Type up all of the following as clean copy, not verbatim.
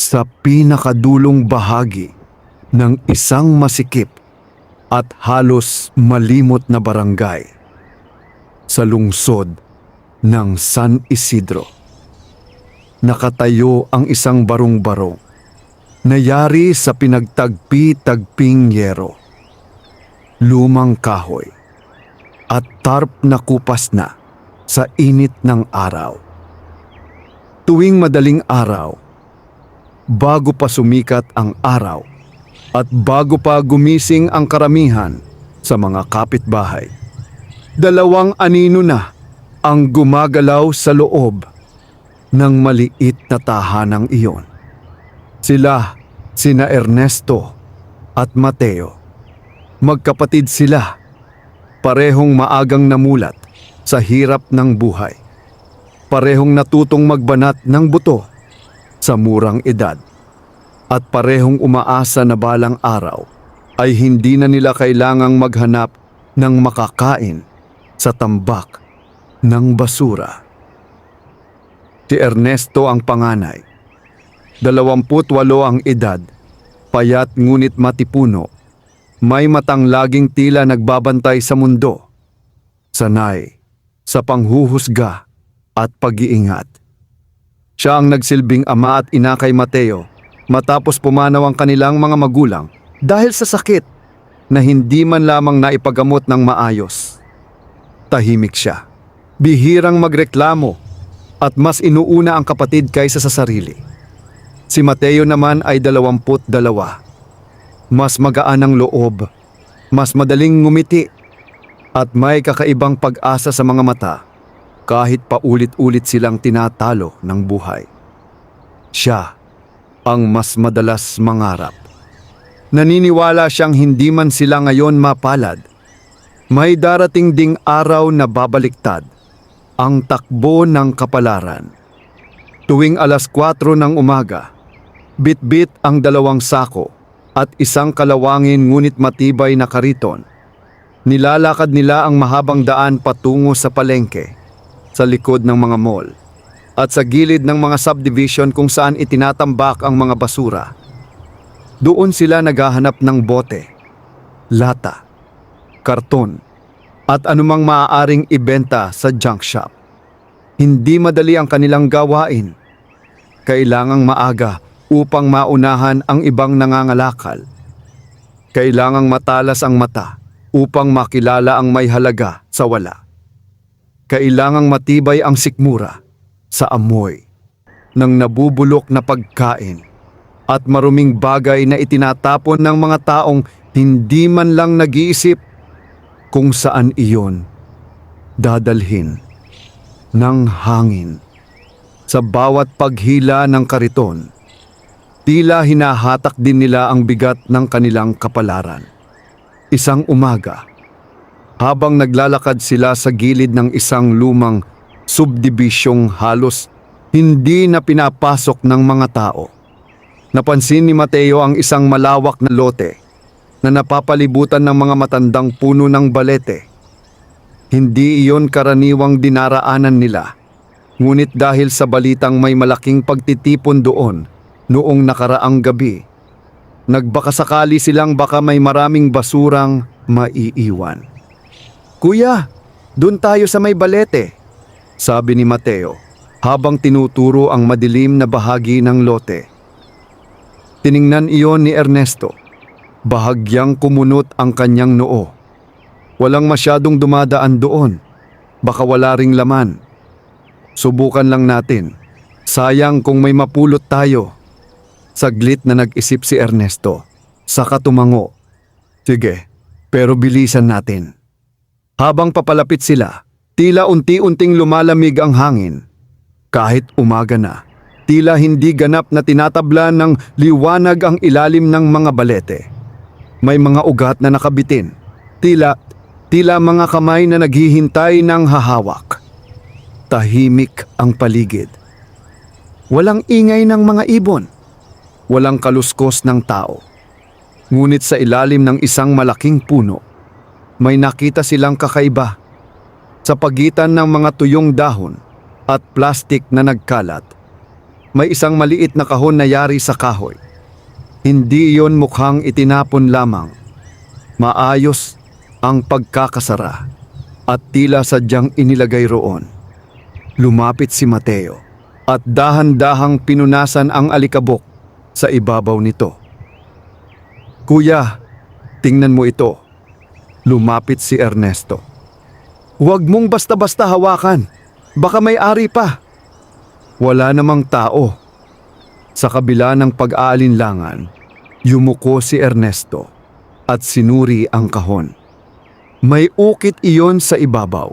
sa pinakadulong bahagi ng isang masikip at halos malimot na barangay sa lungsod ng San Isidro. Nakatayo ang isang barong-barong na yari sa pinagtagpi-tagping yero, lumang kahoy at tarp na kupas na sa init ng araw. Tuwing madaling araw, bago pa sumikat ang araw at bago pa gumising ang karamihan sa mga kapitbahay, dalawang anino na ang gumagalaw sa loob ng maliit na tahanang iyon. Sina Ernesto at Mateo. Magkapatid sila, parehong maagang namulat sa hirap ng buhay. Parehong natutong magbanat ng buto sa murang edad. At parehong umaasa na balang araw ay hindi na nila kailangang maghanap ng makakain sa tambak ng basura. Si Ernesto ang panganay. 28 ang edad, payat ngunit matipuno. May matang laging tila nagbabantay sa mundo. Sanay sa panghuhusga at pag-iingat. Siya ang nagsilbing ama at ina kay Mateo matapos pumanaw ang kanilang mga magulang dahil sa sakit na hindi man lamang naipagamot ng maayos. Tahimik siya, bihirang magreklamo at mas inuuna ang kapatid kaysa sa sarili. Si Mateo naman ay 22. Mas magaan ang loob, mas madaling ngumiti, at may kakaibang pag-asa sa mga mata kahit paulit-ulit silang tinatalo ng buhay. Siya ang mas madalas mangarap. Naniniwala siyang hindi man sila ngayon mapalad, may darating ding araw na babaliktad ang takbo ng kapalaran. Tuwing alas 4 ng umaga, bitbit ang 2 sako at isang kalawangin ngunit matibay na kariton. Nilalakad nila ang mahabang daan patungo sa palengke, sa likod ng mga mall, at sa gilid ng mga subdivision kung saan itinatambak ang mga basura. Doon sila naghahanap ng bote, lata, karton, at anumang maaaring ibenta sa junk shop. Hindi madali ang kanilang gawain. Kailangang maaga upang maunahan ang ibang nangangalakal. Kailangang matalas ang mata upang makilala ang may halaga sa wala. Kailangang matibay ang sikmura sa amoy ng nabubulok na pagkain at maruming bagay na itinatapon ng mga taong hindi man lang nag-iisip kung saan iyon dadalhin ng hangin. Sa bawat paghila ng kariton, tila hinahatak din nila ang bigat ng kanilang kapalaran. Isang umaga, habang naglalakad sila sa gilid ng isang lumang subdibisyong halos hindi na pinapasok ng mga tao, napansin ni Mateo ang isang malawak na lote na napapalibutan ng mga matandang puno ng balete. Hindi iyon karaniwang dinaraanan nila, ngunit dahil sa balitang may malaking pagtitipon doon noong nakaraang gabi, nagbakasakali silang baka may maraming basurang maiiwan. "Kuya, dun tayo sa may balete," sabi ni Mateo habang tinuturo ang madilim na bahagi ng lote. Tiningnan iyon ni Ernesto. Bahagyang kumunot ang kanyang noo. Walang masyadong dumadaan doon. Baka wala ring laman. "Subukan lang natin. Sayang kung may mapulot tayo." Saglit na nag-isip si Ernesto. Saka tumango. "Sige, pero bilisan natin." Habang papalapit sila, tila unti-unting lumalamig ang hangin. Kahit umaga na, tila hindi ganap na tinatabla ng liwanag ang ilalim ng mga balete. May mga ugat na nakabitin. Tila mga kamay na naghihintay ng hahawak. Tahimik ang paligid. Walang ingay ng mga ibon. Walang kaluskos ng tao. Ngunit sa ilalim ng isang malaking puno, may nakita silang kakaiba. Sa pagitan ng mga tuyong dahon at plastik na nagkalat, may isang maliit na kahon na yari sa kahoy. Hindi iyon mukhang itinapon lamang. Maayos ang pagkakasara at tila sadyang inilagay roon. Lumapit si Mateo at dahan-dahang pinunasan ang alikabok sa ibabaw nito. "Kuya, tingnan mo ito." Lumapit si Ernesto. "Huwag mong basta-basta hawakan. Baka may ari pa." Wala namang tao. Sa kabila ng pag-aalinlangan, yumuko si Ernesto at sinuri ang kahon. May ukit iyon sa ibabaw.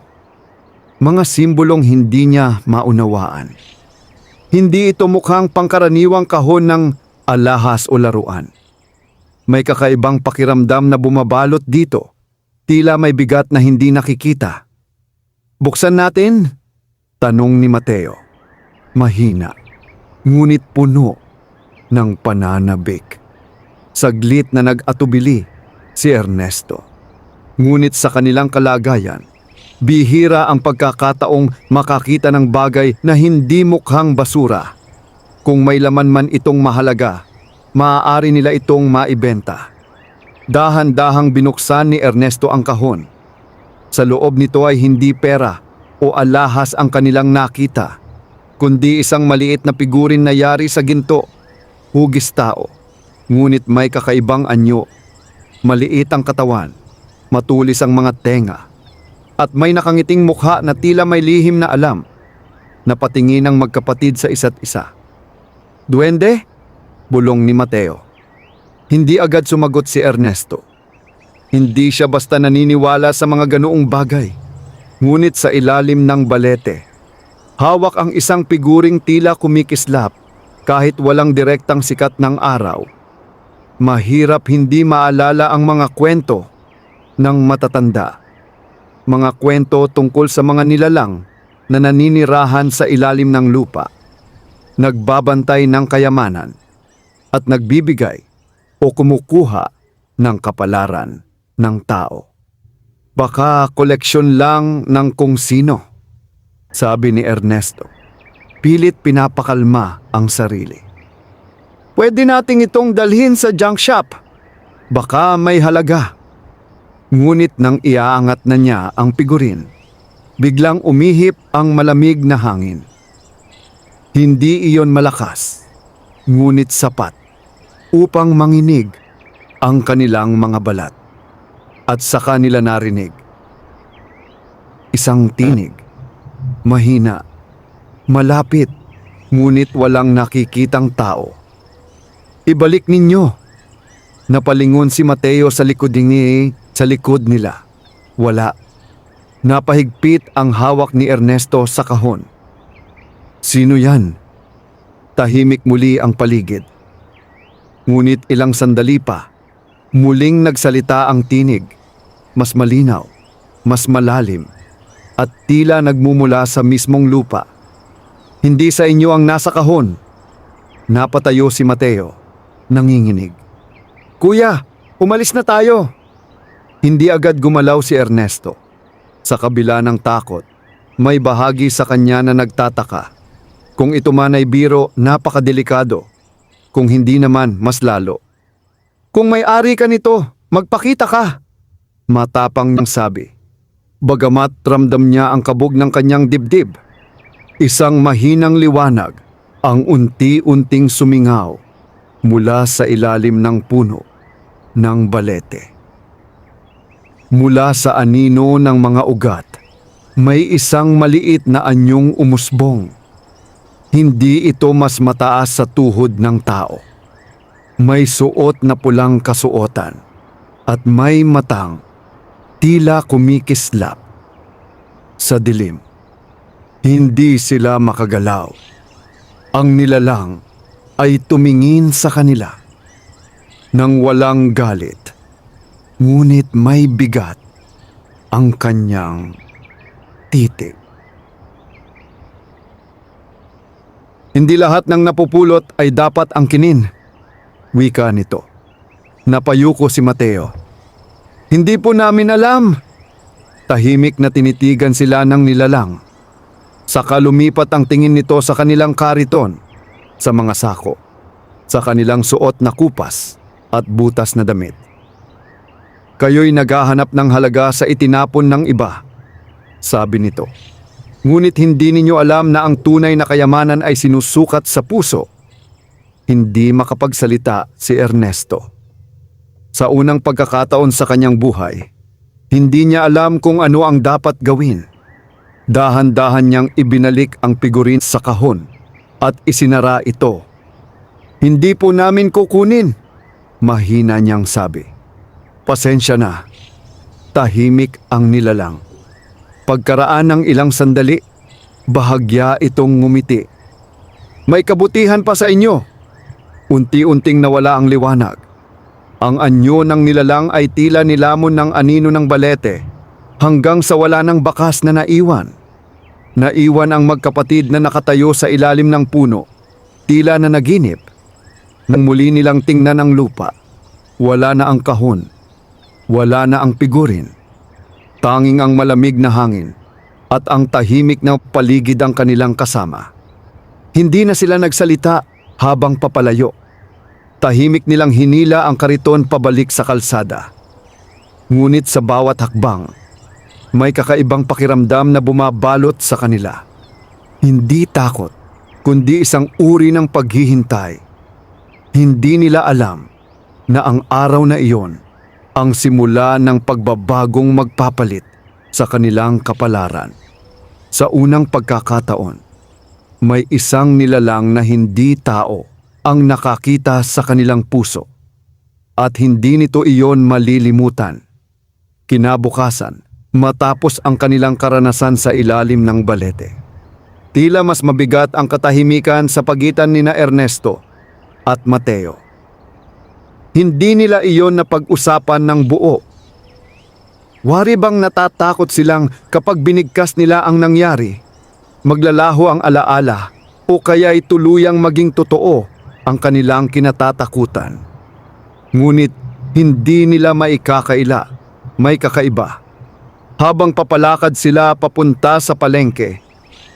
Mga simbolong hindi niya maunawaan. Hindi ito mukhang pangkaraniwang kahon ng alahas o laruan. May kakaibang pakiramdam na bumabalot dito. Tila may bigat na hindi nakikita. "Buksan natin?" tanong ni Mateo. Mahina, ngunit puno ng pananabik. Saglit na nag-atubili si Ernesto. Ngunit sa kanilang kalagayan, bihira ang pagkakataong makakita ng bagay na hindi mukhang basura. Kung may laman man itong mahalaga, maaari nila itong maibenta. Dahan-dahang binuksan ni Ernesto ang kahon. Sa loob nito ay hindi pera o alahas ang kanilang nakita, kundi isang maliit na figurin na yari sa ginto, hugis tao. Ngunit may kakaibang anyo. Maliit ang katawan, matulis ang mga tenga, at may nakangiting mukha na tila may lihim na alam. Napatingin ang magkapatid sa isa't isa. "Duwende?" bulong ni Mateo. Hindi agad sumagot si Ernesto. Hindi siya basta naniniwala sa mga ganoong bagay. Ngunit sa ilalim ng balete, hawak ang isang figuring tila kumikislap kahit walang direktang sikat ng araw. Mahirap hindi maalala ang mga kwento ng matatanda. Mga kwento tungkol sa mga nilalang na naninirahan sa ilalim ng lupa, nagbabantay ng kayamanan, at nagbibigay o kumukuha ng kapalaran ng tao. Baka koleksyon lang ng kung sino, sabi ni Ernesto. Pilit pinapakalma ang sarili. "Pwede nating itong dalhin sa junk shop. Baka may halaga." Ngunit nang iaangat na niya ang figurin, biglang umihip ang malamig na hangin. Hindi iyon malakas, ngunit sapat upang manginig ang kanilang mga balat. At saka nila narinig isang tinig, mahina, malapit, ngunit walang nakikitang tao. "Ibalik ninyo." Napalingon si Mateo sa likod nila. Wala. Napahigpit ang hawak ni Ernesto sa kahon. "Sino yan?" Tahimik muli ang paligid. Ngunit ilang sandali pa, muling nagsalita ang tinig. Mas malinaw, mas malalim, at tila nagmumula sa mismong lupa. "Hindi sa inyo ang nasa kahon." Napatayo si Mateo, nanginginig. "Kuya, umalis na tayo." Hindi agad gumalaw si Ernesto. Sa kabila ng takot, may bahagi sa kanya na nagtataka. Kung ito man ay biro, napakadelikado. Kung hindi naman, mas lalo. "Kung may-ari ka nito, magpakita ka," matapang niyang sabi. Bagamat ramdam niya ang kabog ng kanyang dibdib, isang mahinang liwanag ang unti-unting sumingaw mula sa ilalim ng puno ng balete. Mula sa anino ng mga ugat, may isang maliit na anyong umusbong. Hindi ito mas mataas sa tuhod ng tao. May suot na pulang kasuotan at may matang tila kumikislap sa dilim. Hindi sila makagalaw. Ang nilalang ay tumingin sa kanila nang walang galit, ngunit may bigat ang kanyang titig. Hindi lahat ng napupulot ay dapat angkinin, wika nito. Napayuko si Mateo. Hindi po namin alam. Tahimik na tinitigan sila ng nilalang. Saka lumipat ang tingin nito sa kanilang kariton. sa mga sako, sa kanilang suot na kupas at butas na damit. Kayo'y naghahanap ng halaga sa itinapon ng iba, sabi nito. Ngunit hindi ninyo alam na ang tunay na kayamanan ay sinusukat sa puso. Hindi makapagsalita si Ernesto. Sa unang pagkakataon sa kanyang buhay, hindi niya alam kung ano ang dapat gawin. Dahan-dahan niyang ibinalik ang figurin sa kahon at isinara ito. Hindi po namin kukunin, mahina niyang sabi. Pasensya na. Tahimik ang nilalang. Pagkaraan ng ilang sandali, bahagya itong ngumiti. May kabutihan pa sa inyo. Unti-unting nawala ang liwanag. Ang anyo ng nilalang ay tila nilamon ng anino ng balete hanggang sa wala ng bakas na naiwan. Naiwan ang magkapatid na nakatayo sa ilalim ng puno, tila na naginip. Nang muli nilang tingnan ang lupa, wala na ang kahon. Wala na ang figurin. Tanging ang malamig na hangin at ang tahimik na paligid ang kanilang kasama. Hindi na sila nagsalita habang papalayo. Tahimik nilang hinila ang kariton pabalik sa kalsada. Ngunit sa bawat hakbang, may kakaibang pakiramdam na bumabalot sa kanila. Hindi takot, kundi isang uri ng paghihintay. Hindi nila alam na ang araw na iyon ang simula ng pagbabagong magpapalit sa kanilang kapalaran. Sa unang pagkakataon, may isang nilalang na hindi tao ang nakakita sa kanilang puso. At hindi nito iyon malilimutan. Kinabukasan, matapos ang kanilang karanasan sa ilalim ng balete, tila mas mabigat ang katahimikan sa pagitan nina Ernesto at Mateo. Hindi nila iyon napag-usapan ng buo. Wari bang natatakot silang kapag binigkas nila ang nangyari? Maglalaho ang alaala o kaya'y tuluyang maging totoo ang kanilang kinatatakutan. Ngunit hindi nila maikakaila, may kakaiba. Habang papalakad sila papunta sa palengke,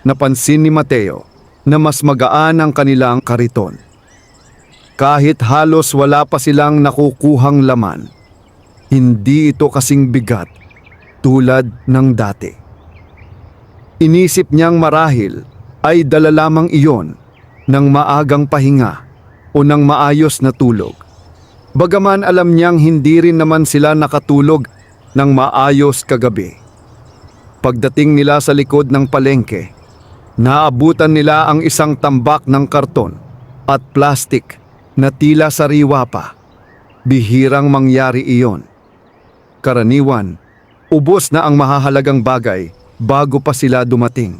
napansin ni Mateo na mas magaan ang kanilang kariton. Kahit halos wala pa silang nakukuhang laman, hindi ito kasing bigat tulad ng dati. Inisip niyang marahil ay dala lamang iyon ng maagang pahinga o ng maayos na tulog. Bagaman alam niyang hindi rin naman sila nakatulog ng maayos kagabi. Pagdating nila sa likod ng palengke, naabutan nila ang isang tambak ng karton at plastik na tila sariwa pa. Bihirang mangyari iyon. Karaniwan, ubos na ang mahahalagang bagay bago pa sila dumating.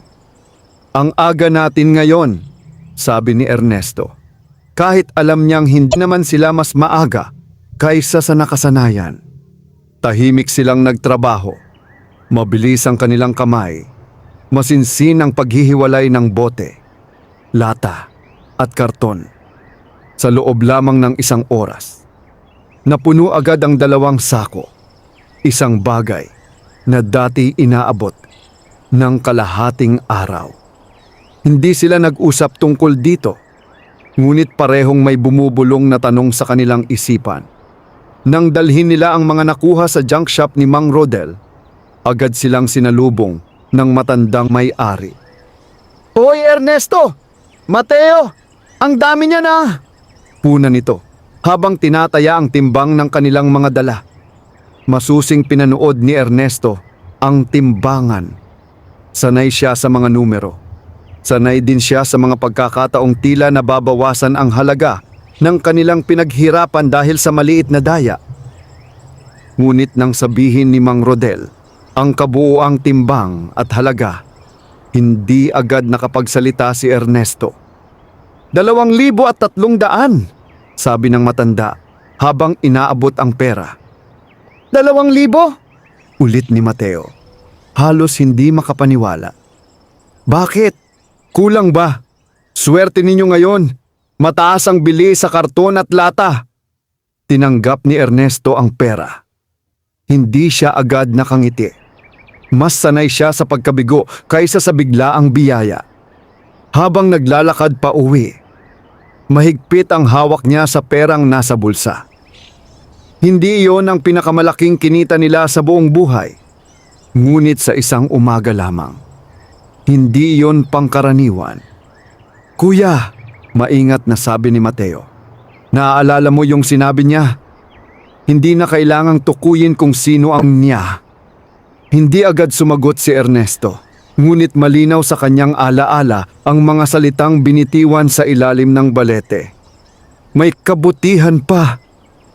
Ang aga natin ngayon, sabi ni Ernesto. Kahit alam niyang hindi naman sila mas maaga kaysa sa nakasanayan. Tahimik silang nagtrabaho. Mabilis ang kanilang kamay. Masinsin ang paghihiwalay ng bote, lata at karton. Sa loob lamang ng isang oras, napuno agad ang 2 sako. Isang bagay na dati inaabot ng kalahating araw. Hindi sila nag-usap tungkol dito, ngunit parehong may bumubulong na tanong sa kanilang isipan. Nang dalhin nila ang mga nakuha sa junk shop ni Mang Rodel, agad silang sinalubong ng matandang may-ari. Hoy Ernesto! Mateo! Ang dami niya na! Puna nito habang tinataya ang timbang ng kanilang mga dala. Masusing pinanood ni Ernesto ang timbangan. Sanay siya sa mga numero. Sanay din siya sa mga pagkakataong tila nababawasan ang halaga ng kanilang pinaghirapan dahil sa maliit na daya. Ngunit nang sabihin ni Mang Rodel ang kabuuang timbang at halaga, hindi agad nakapagsalita si Ernesto. 2,300, sabi ng matanda habang inaabot ang pera. 2,000? Ulit ni Mateo. Halos hindi makapaniwala. Bakit? Kulang ba? Swerte ninyo ngayon. Mataas ang bili sa karton at lata. Tinanggap ni Ernesto ang pera. Hindi siya agad nakangiti. Mas sanay siya sa pagkabigo kaysa sa biglaang biyaya. Habang naglalakad pa uwi, Mahigpit ang hawak niya sa perang nasa bulsa. Hindi iyon ang pinakamalaking kinita nila sa buong buhay. Ngunit sa isang umaga lamang. Hindi iyon pangkaraniwan. Kuya, maingat na sabi ni Mateo. Naaalala mo yung sinabi niya? Hindi na kailangang tukuyin kung sino ang niya. Hindi agad sumagot si Ernesto. Ngunit malinaw sa kanyang alaala ang mga salitang binitiwan sa ilalim ng balete. May kabutihan pa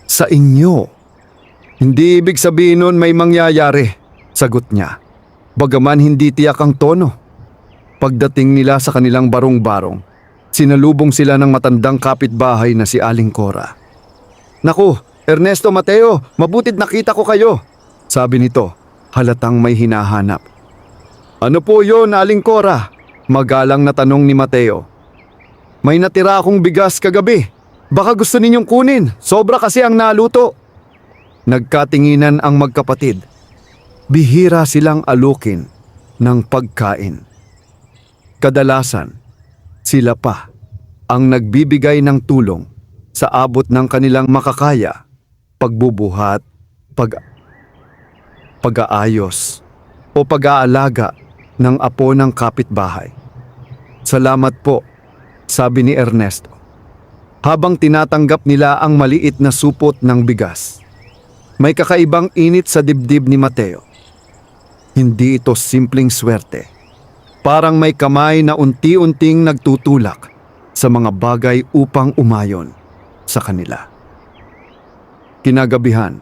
sa inyo. Hindi ibig sabihin nun may mangyayari, sagot niya. Bagaman hindi tiyak ang tono. Pagdating nila sa kanilang barong-barong, sinalubong sila ng matandang kapitbahay na si Aling Cora. Naku, Ernesto, Mateo, mabutit nakita ko kayo, sabi nito, halatang may hinahanap. Ano po yun, Aling Cora? Magalang na tanong ni Mateo. May natira akong bigas kagabi. Baka gusto ninyong kunin, sobra kasi ang naluto. Nagkatinginan ang magkapatid. Bihira silang alukin ng pagkain. Kadalasan, sila pa ang nagbibigay ng tulong sa abot ng kanilang makakaya, pagbubuhat, pag-aayos o pag-aalaga ng apo ng kapitbahay. Salamat po, sabi ni Ernesto, habang tinatanggap nila ang maliit na supot ng bigas. May kakaibang init sa dibdib ni Mateo. Hindi ito simpleng swerte. Parang may kamay na unti-unting nagtutulak sa mga bagay upang umayon sa kanila. Kinagabihan,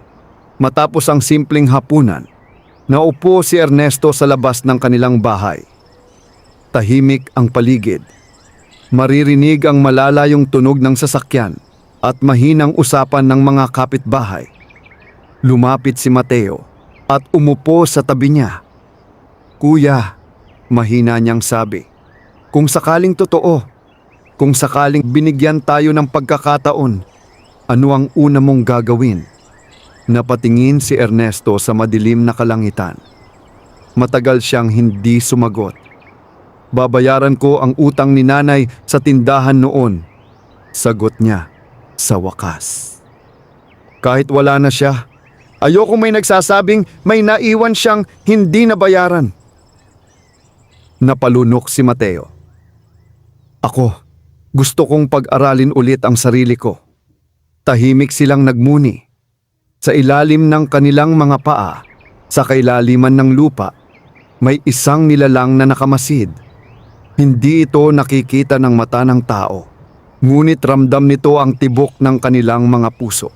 matapos ang simpleng hapunan, naupo si Ernesto sa labas ng kanilang bahay. Tahimik ang paligid. Maririnig ang malalayong tunog ng sasakyan at mahinang usapan ng mga kapitbahay. Lumapit si Mateo at umupo sa tabi niya. Kuya, mahina niyang sabi, kung sakaling totoo, kung sakaling binigyan tayo ng pagkakataon, ano ang una mong gagawin? Napatingin si Ernesto sa madilim na kalangitan. Matagal siyang hindi sumagot. Babayaran ko ang utang ni nanay sa tindahan noon, sagot niya sa wakas. Kahit wala na siya, ayoko may nagsasabing may naiwan siyang hindi nabayaran. Napalunok si Mateo. Ako, gusto kong pag-aralin ulit ang sarili ko. Tahimik silang nagmuni. Sa ilalim ng kanilang mga paa, sa kailaliman ng lupa, may isang nilalang na nakamasid. Hindi ito nakikita ng mata ng tao, ngunit ramdam nito ang tibok ng kanilang mga puso.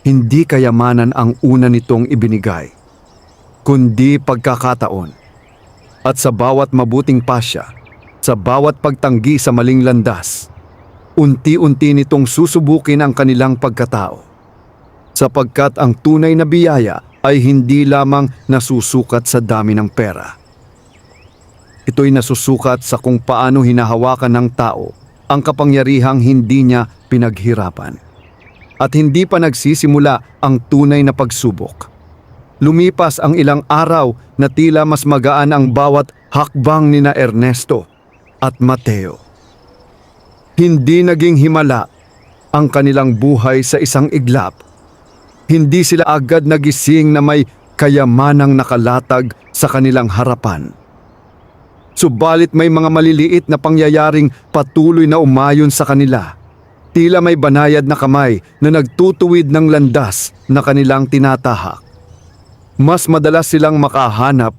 Hindi kayamanan ang una nitong ibinigay, kundi pagkakataon. At sa bawat mabuting pasya, sa bawat pagtanggi sa maling landas, unti-unti nitong susubukin ang kanilang pagkatao. Sapagkat ang tunay na biyaya ay hindi lamang nasusukat sa dami ng pera. Ito'y nasusukat sa kung paano hinahawakan ng tao ang kapangyarihang hindi niya pinaghirapan. At hindi pa nagsisimula ang tunay na pagsubok. Lumipas ang ilang araw na tila mas magaan ang bawat hakbang nina Ernesto at Mateo. Hindi naging himala ang kanilang buhay sa isang iglap. Hindi sila agad nagising na may kayamanang nakalatag sa kanilang harapan. Subalit may mga maliliit na pangyayaring patuloy na umayon sa kanila. Tila may banayad na kamay na nagtutuwid ng landas na kanilang tinatahak. Mas madalas silang makahanap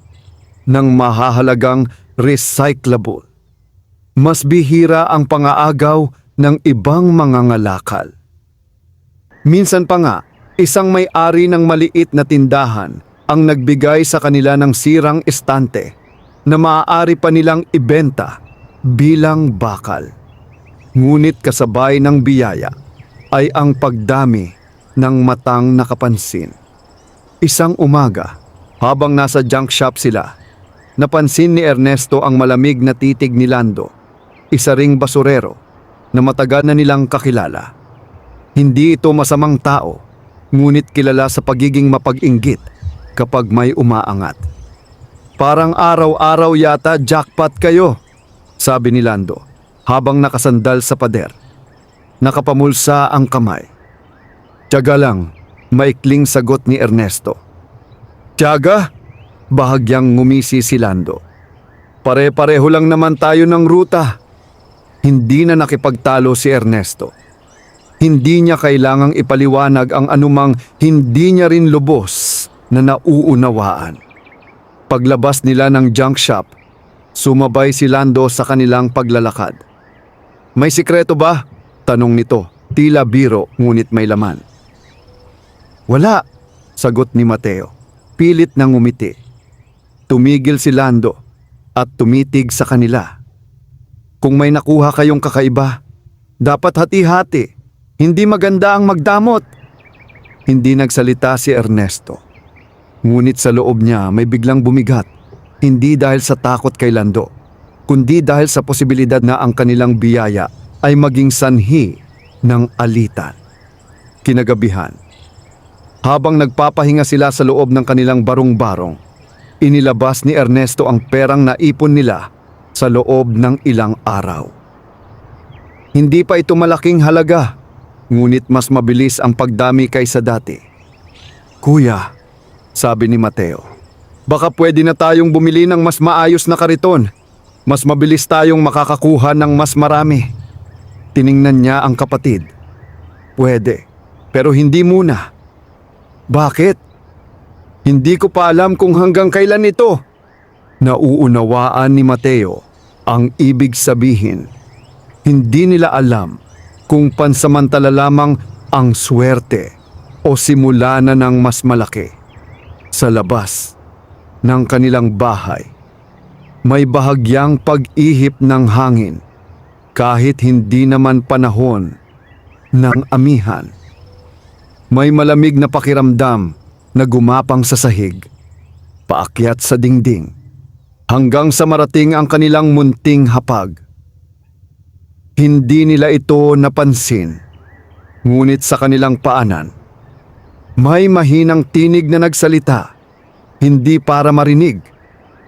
ng mahahalagang recyclable. Mas bihira ang pangaagaw ng ibang mga ngalakal. Minsan pa nga, isang may-ari ng maliit na tindahan ang nagbigay sa kanila ng sirang estante na maaari pa nilang ibenta bilang bakal. Ngunit kasabay ng biyaya ay ang pagdami ng matang nakapansin. Isang umaga, habang nasa junk shop sila, napansin ni Ernesto ang malamig na titig ni Lando, isa ring basurero na matagal na nilang kakilala. Hindi ito masamang tao, ngunit kilala sa pagiging mapag-inggit kapag may umaangat. Parang araw-araw yata jackpot kayo, sabi ni Lando. habang nakasandal sa pader. Nakapamulsa ang kamay. "Tiyaga lang," maikling sagot ni Ernesto. "Tiyaga?" Bahagyang ngumisi si Lando. "Pare-pareho lang naman tayo ng ruta." Hindi na nakipagtalo si Ernesto. Hindi niya kailangang ipaliwanag ang anumang hindi niya rin lubos na nauunawaan. Paglabas nila ng junk shop, sumabay si Lando sa kanilang paglalakad. "May sikreto ba?" tanong nito, tila biro ngunit may laman. "Wala," sagot ni Mateo, pilit na ngumiti. Tumigil si Lando at tumitig sa kanila. "Kung may nakuha kayong kakaiba, dapat hati-hati. Hindi maganda ang magdamot." Hindi nagsalita si Ernesto. Ngunit sa loob niya may biglang bumigat, hindi dahil sa takot kay Lando, kundi dahil sa posibilidad na ang kanilang biyaya ay maging sanhi ng alitan. Kinagabihan, habang nagpapahinga sila sa loob ng kanilang barong-barong, inilabas ni Ernesto ang perang naipon nila sa loob ng ilang araw. Hindi pa ito malaking halaga, ngunit mas mabilis ang pagdami kaysa dati. "Kuya," sabi ni Mateo, "baka pwede na tayong bumili ng mas maayos na kariton. Mas mabilis tayong makakakuha ng mas marami." Tiningnan niya ang kapatid. "Pwede, pero hindi muna." "Bakit?" "Hindi ko pa alam kung hanggang kailan ito." Nauunawaan ni Mateo ang ibig sabihin. Hindi nila alam kung pansamantala lamang ang swerte o simula na ng mas malaki. Sa labas ng kanilang bahay, may bahagyang pag-ihip ng hangin kahit hindi naman panahon ng amihan. May malamig na pakiramdam na gumapang sa sahig, paakyat sa dingding, hanggang sa marating ang kanilang munting hapag. Hindi nila ito napansin, ngunit sa kanilang paanan, may mahinang tinig na nagsalita, hindi para marinig,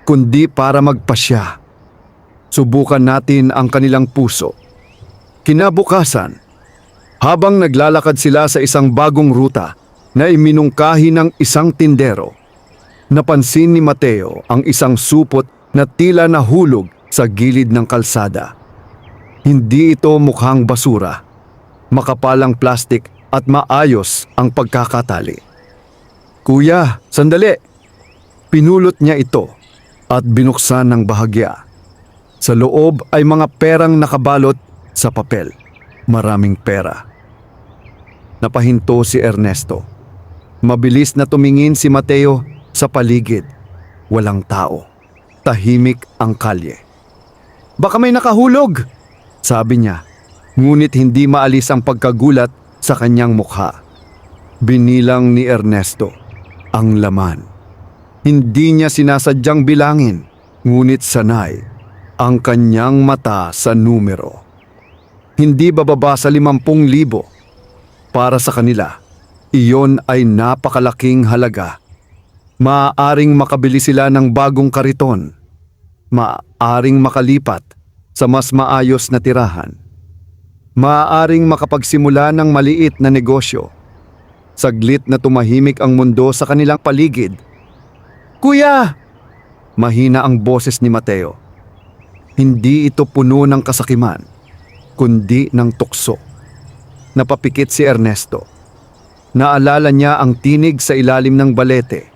kundi para magpasya. Subukan natin ang kanilang puso. Kinabukasan, habang naglalakad sila sa isang bagong ruta na iminungkahi ng isang tindero, napansin ni Mateo ang isang supot na tila nahulog sa gilid ng kalsada. Hindi ito mukhang basura, makapalang plastik at maayos ang pagkakatali. "Kuya, sandali!" Pinulot niya ito at binuksan ng bahagya. Sa loob ay mga perang nakabalot sa papel. Maraming pera. Napahinto si Ernesto. Mabilis na tumingin si Mateo sa paligid. Walang tao. Tahimik ang kalye. "Baka may nakahulog!" sabi niya, ngunit hindi maalis ang pagkagulat sa kanyang mukha. Binilang ni Ernesto ang laman. Hindi niya sinasadyang bilangin, ngunit sanay ang kanyang mata sa numero. Hindi bababa sa 50,000. Para sa kanila, iyon ay napakalaking halaga. Maaaring makabili sila ng bagong kariton. Maaaring makalipat sa mas maayos na tirahan. Maaaring makapagsimula ng maliit na negosyo. Saglit na tumahimik ang mundo sa kanilang paligid. "Kuya!" Mahina ang boses ni Mateo. Hindi ito puno ng kasakiman, kundi ng tukso. Napapikit si Ernesto. Naalala niya ang tinig sa ilalim ng balete.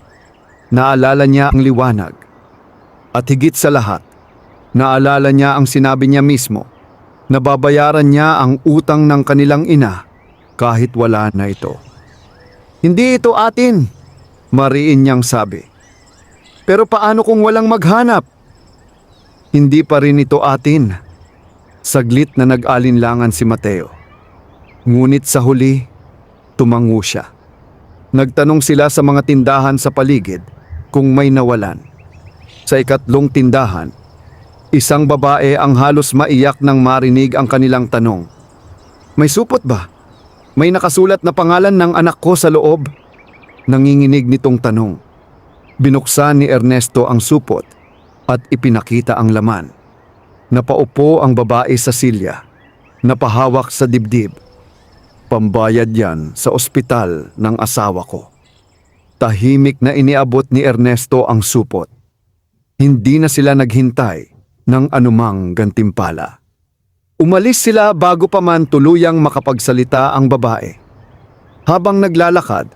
Naalala niya ang liwanag. At higit sa lahat, naalala niya ang sinabi niya mismo. Nababayaran niya ang utang ng kanilang ina kahit wala na ito. "Hindi ito atin," mariin niyang sabi. "Pero paano kung walang maghanap?" "Hindi pa rin ito atin." Saglit na nag-alinlangan si Mateo. Ngunit sa huli, tumango siya. Nagtanong sila sa mga tindahan sa paligid kung may nawalan. Sa ikatlong tindahan, isang babae ang halos maiyak nang marinig ang kanilang tanong. "May supot ba? May nakasulat na pangalan ng anak ko sa loob?" Nanginginig nitong tanong. Binuksan ni Ernesto ang supot at ipinakita ang laman. Napaupo ang babae sa silya, napahawak sa dibdib. Pambayad yan sa ospital ng asawa ko. Tahimik na iniabot ni Ernesto ang supot. Hindi na sila naghintay ng anumang gantimpala. Umalis sila bago pa man tuluyang makapagsalita ang babae. Habang naglalakad,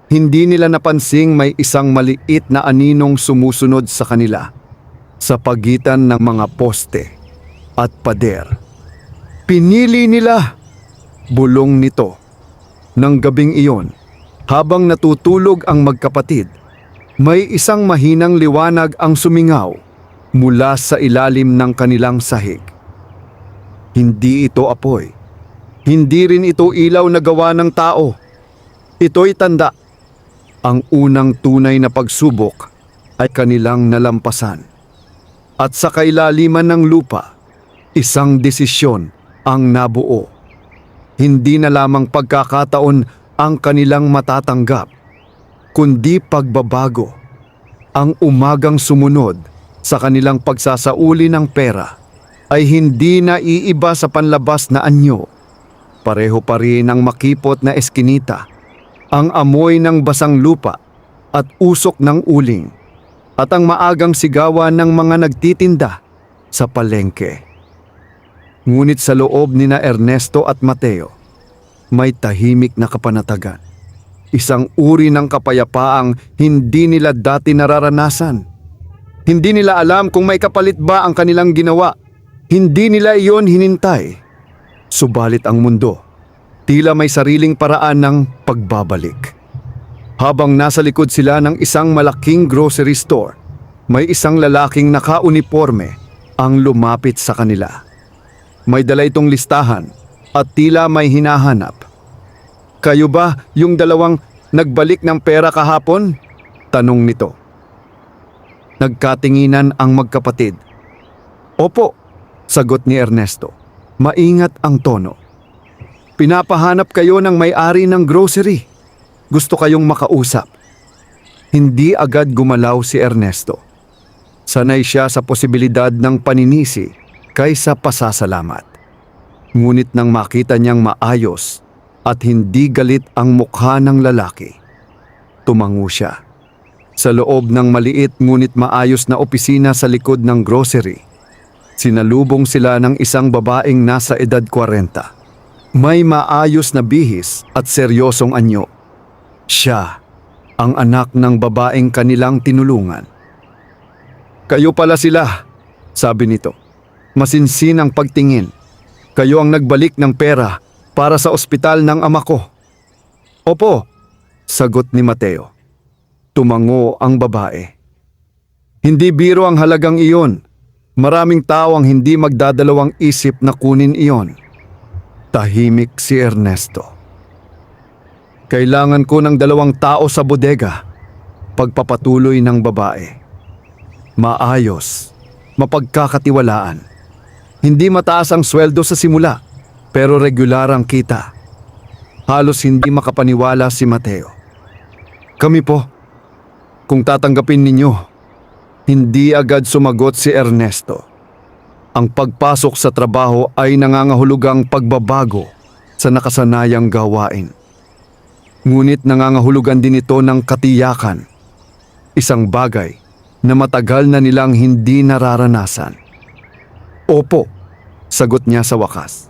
hindi nila napansing may isang maliit na aninong sumusunod sa kanila sa pagitan ng mga poste at pader. Pinili nila, bulong nito. Nang gabing iyon, habang natutulog ang magkapatid, may isang mahinang liwanag ang sumingaw mula sa ilalim ng kanilang sahig. Hindi ito apoy. Hindi rin ito ilaw na gawa ng tao. Ito'y tanda. Ang unang tunay na pagsubok ay kanilang nalampasan. At sa kailaliman ng lupa, isang desisyon ang nabuo. Hindi na lamang pagkakataon ang kanilang matatanggap, kundi pagbabago. Ang umagang sumunod sa kanilang pagsasauli ng pera ay hindi na iiba sa panlabas na anyo. Pareho pa rin ang makipot na eskinita, ang amoy ng basang lupa at usok ng uling, at ang maagang sigawan ng mga nagtitinda sa palengke. Ngunit sa loob ni na Ernesto at Mateo, may tahimik na kapanatagan. Isang uri ng kapayapaang hindi nila dati nararanasan. Hindi nila alam kung may kapalit ba ang kanilang ginawa. Hindi nila iyon hinintay. Subalit ang mundo, tila may sariling paraan ng pagbabalik. Habang nasa likod sila ng isang malaking grocery store, may isang lalaking nakauniporme ang lumapit sa kanila. May dala itong listahan at tila may hinahanap. Kayo ba yung dalawang nagbalik ng pera kahapon? Tanong nito. Nagkatinginan ang magkapatid. Opo, sagot ni Ernesto. Maingat ang tono. Pinapahanap kayo ng may-ari ng grocery. Gusto kayong makausap. Hindi agad gumalaw si Ernesto. Sanay siya sa posibilidad ng paninisi kaysa pasasalamat. Ngunit nang makita niyang maayos at hindi galit ang mukha ng lalaki, tumango siya. Sa loob ng maliit ngunit maayos na opisina sa likod ng grocery, sinalubong sila ng isang babaeng nasa edad 40. May maayos na bihis at seryosong anyo. Siya ang anak ng babaeng kanilang tinulungan. Kayo pala sila, sabi nito. Masinsin ang pagtingin. Kayo ang nagbalik ng pera para sa ospital ng ama ko. Opo, sagot ni Mateo. Tumango ang babae. Hindi biro ang halagang iyon. Maraming tao ang hindi magdadalawang isip na kunin iyon. Tahimik si Ernesto. Kailangan ko ng 2 tao sa bodega. Pagpapatuloy ng babae. Maayos, mapagkakatiwalaan. Hindi mataas ang sweldo sa simula, pero regular ang kita. Halos hindi makapaniwala si Mateo. Kami po. Kung tatanggapin ninyo. Hindi agad sumagot si Ernesto. Ang pagpasok sa trabaho ay nangangahulugang pagbabago sa nakasanayang gawain. Ngunit nangangahulugan din ito ng katiyakan. Isang bagay na matagal na nilang hindi nararanasan. Opo, sagot niya sa wakas.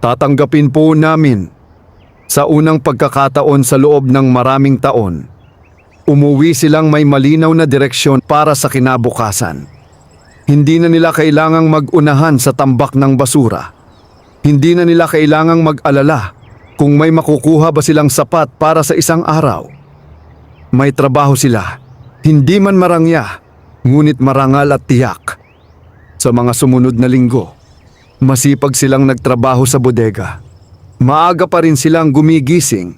Tatanggapin po namin. Sa unang pagkakataon sa loob ng maraming taon, umuwi silang may malinaw na direksyon para sa kinabukasan. Hindi na nila kailangang mag-unahan sa tambak ng basura. Hindi na nila kailangang mag-alala kung may makukuha ba silang sapat para sa isang araw. May trabaho sila, hindi man marangya, ngunit marangal at tiyak. Sa mga sumunod na linggo, masipag silang nagtrabaho sa bodega. Maaga pa rin silang gumigising,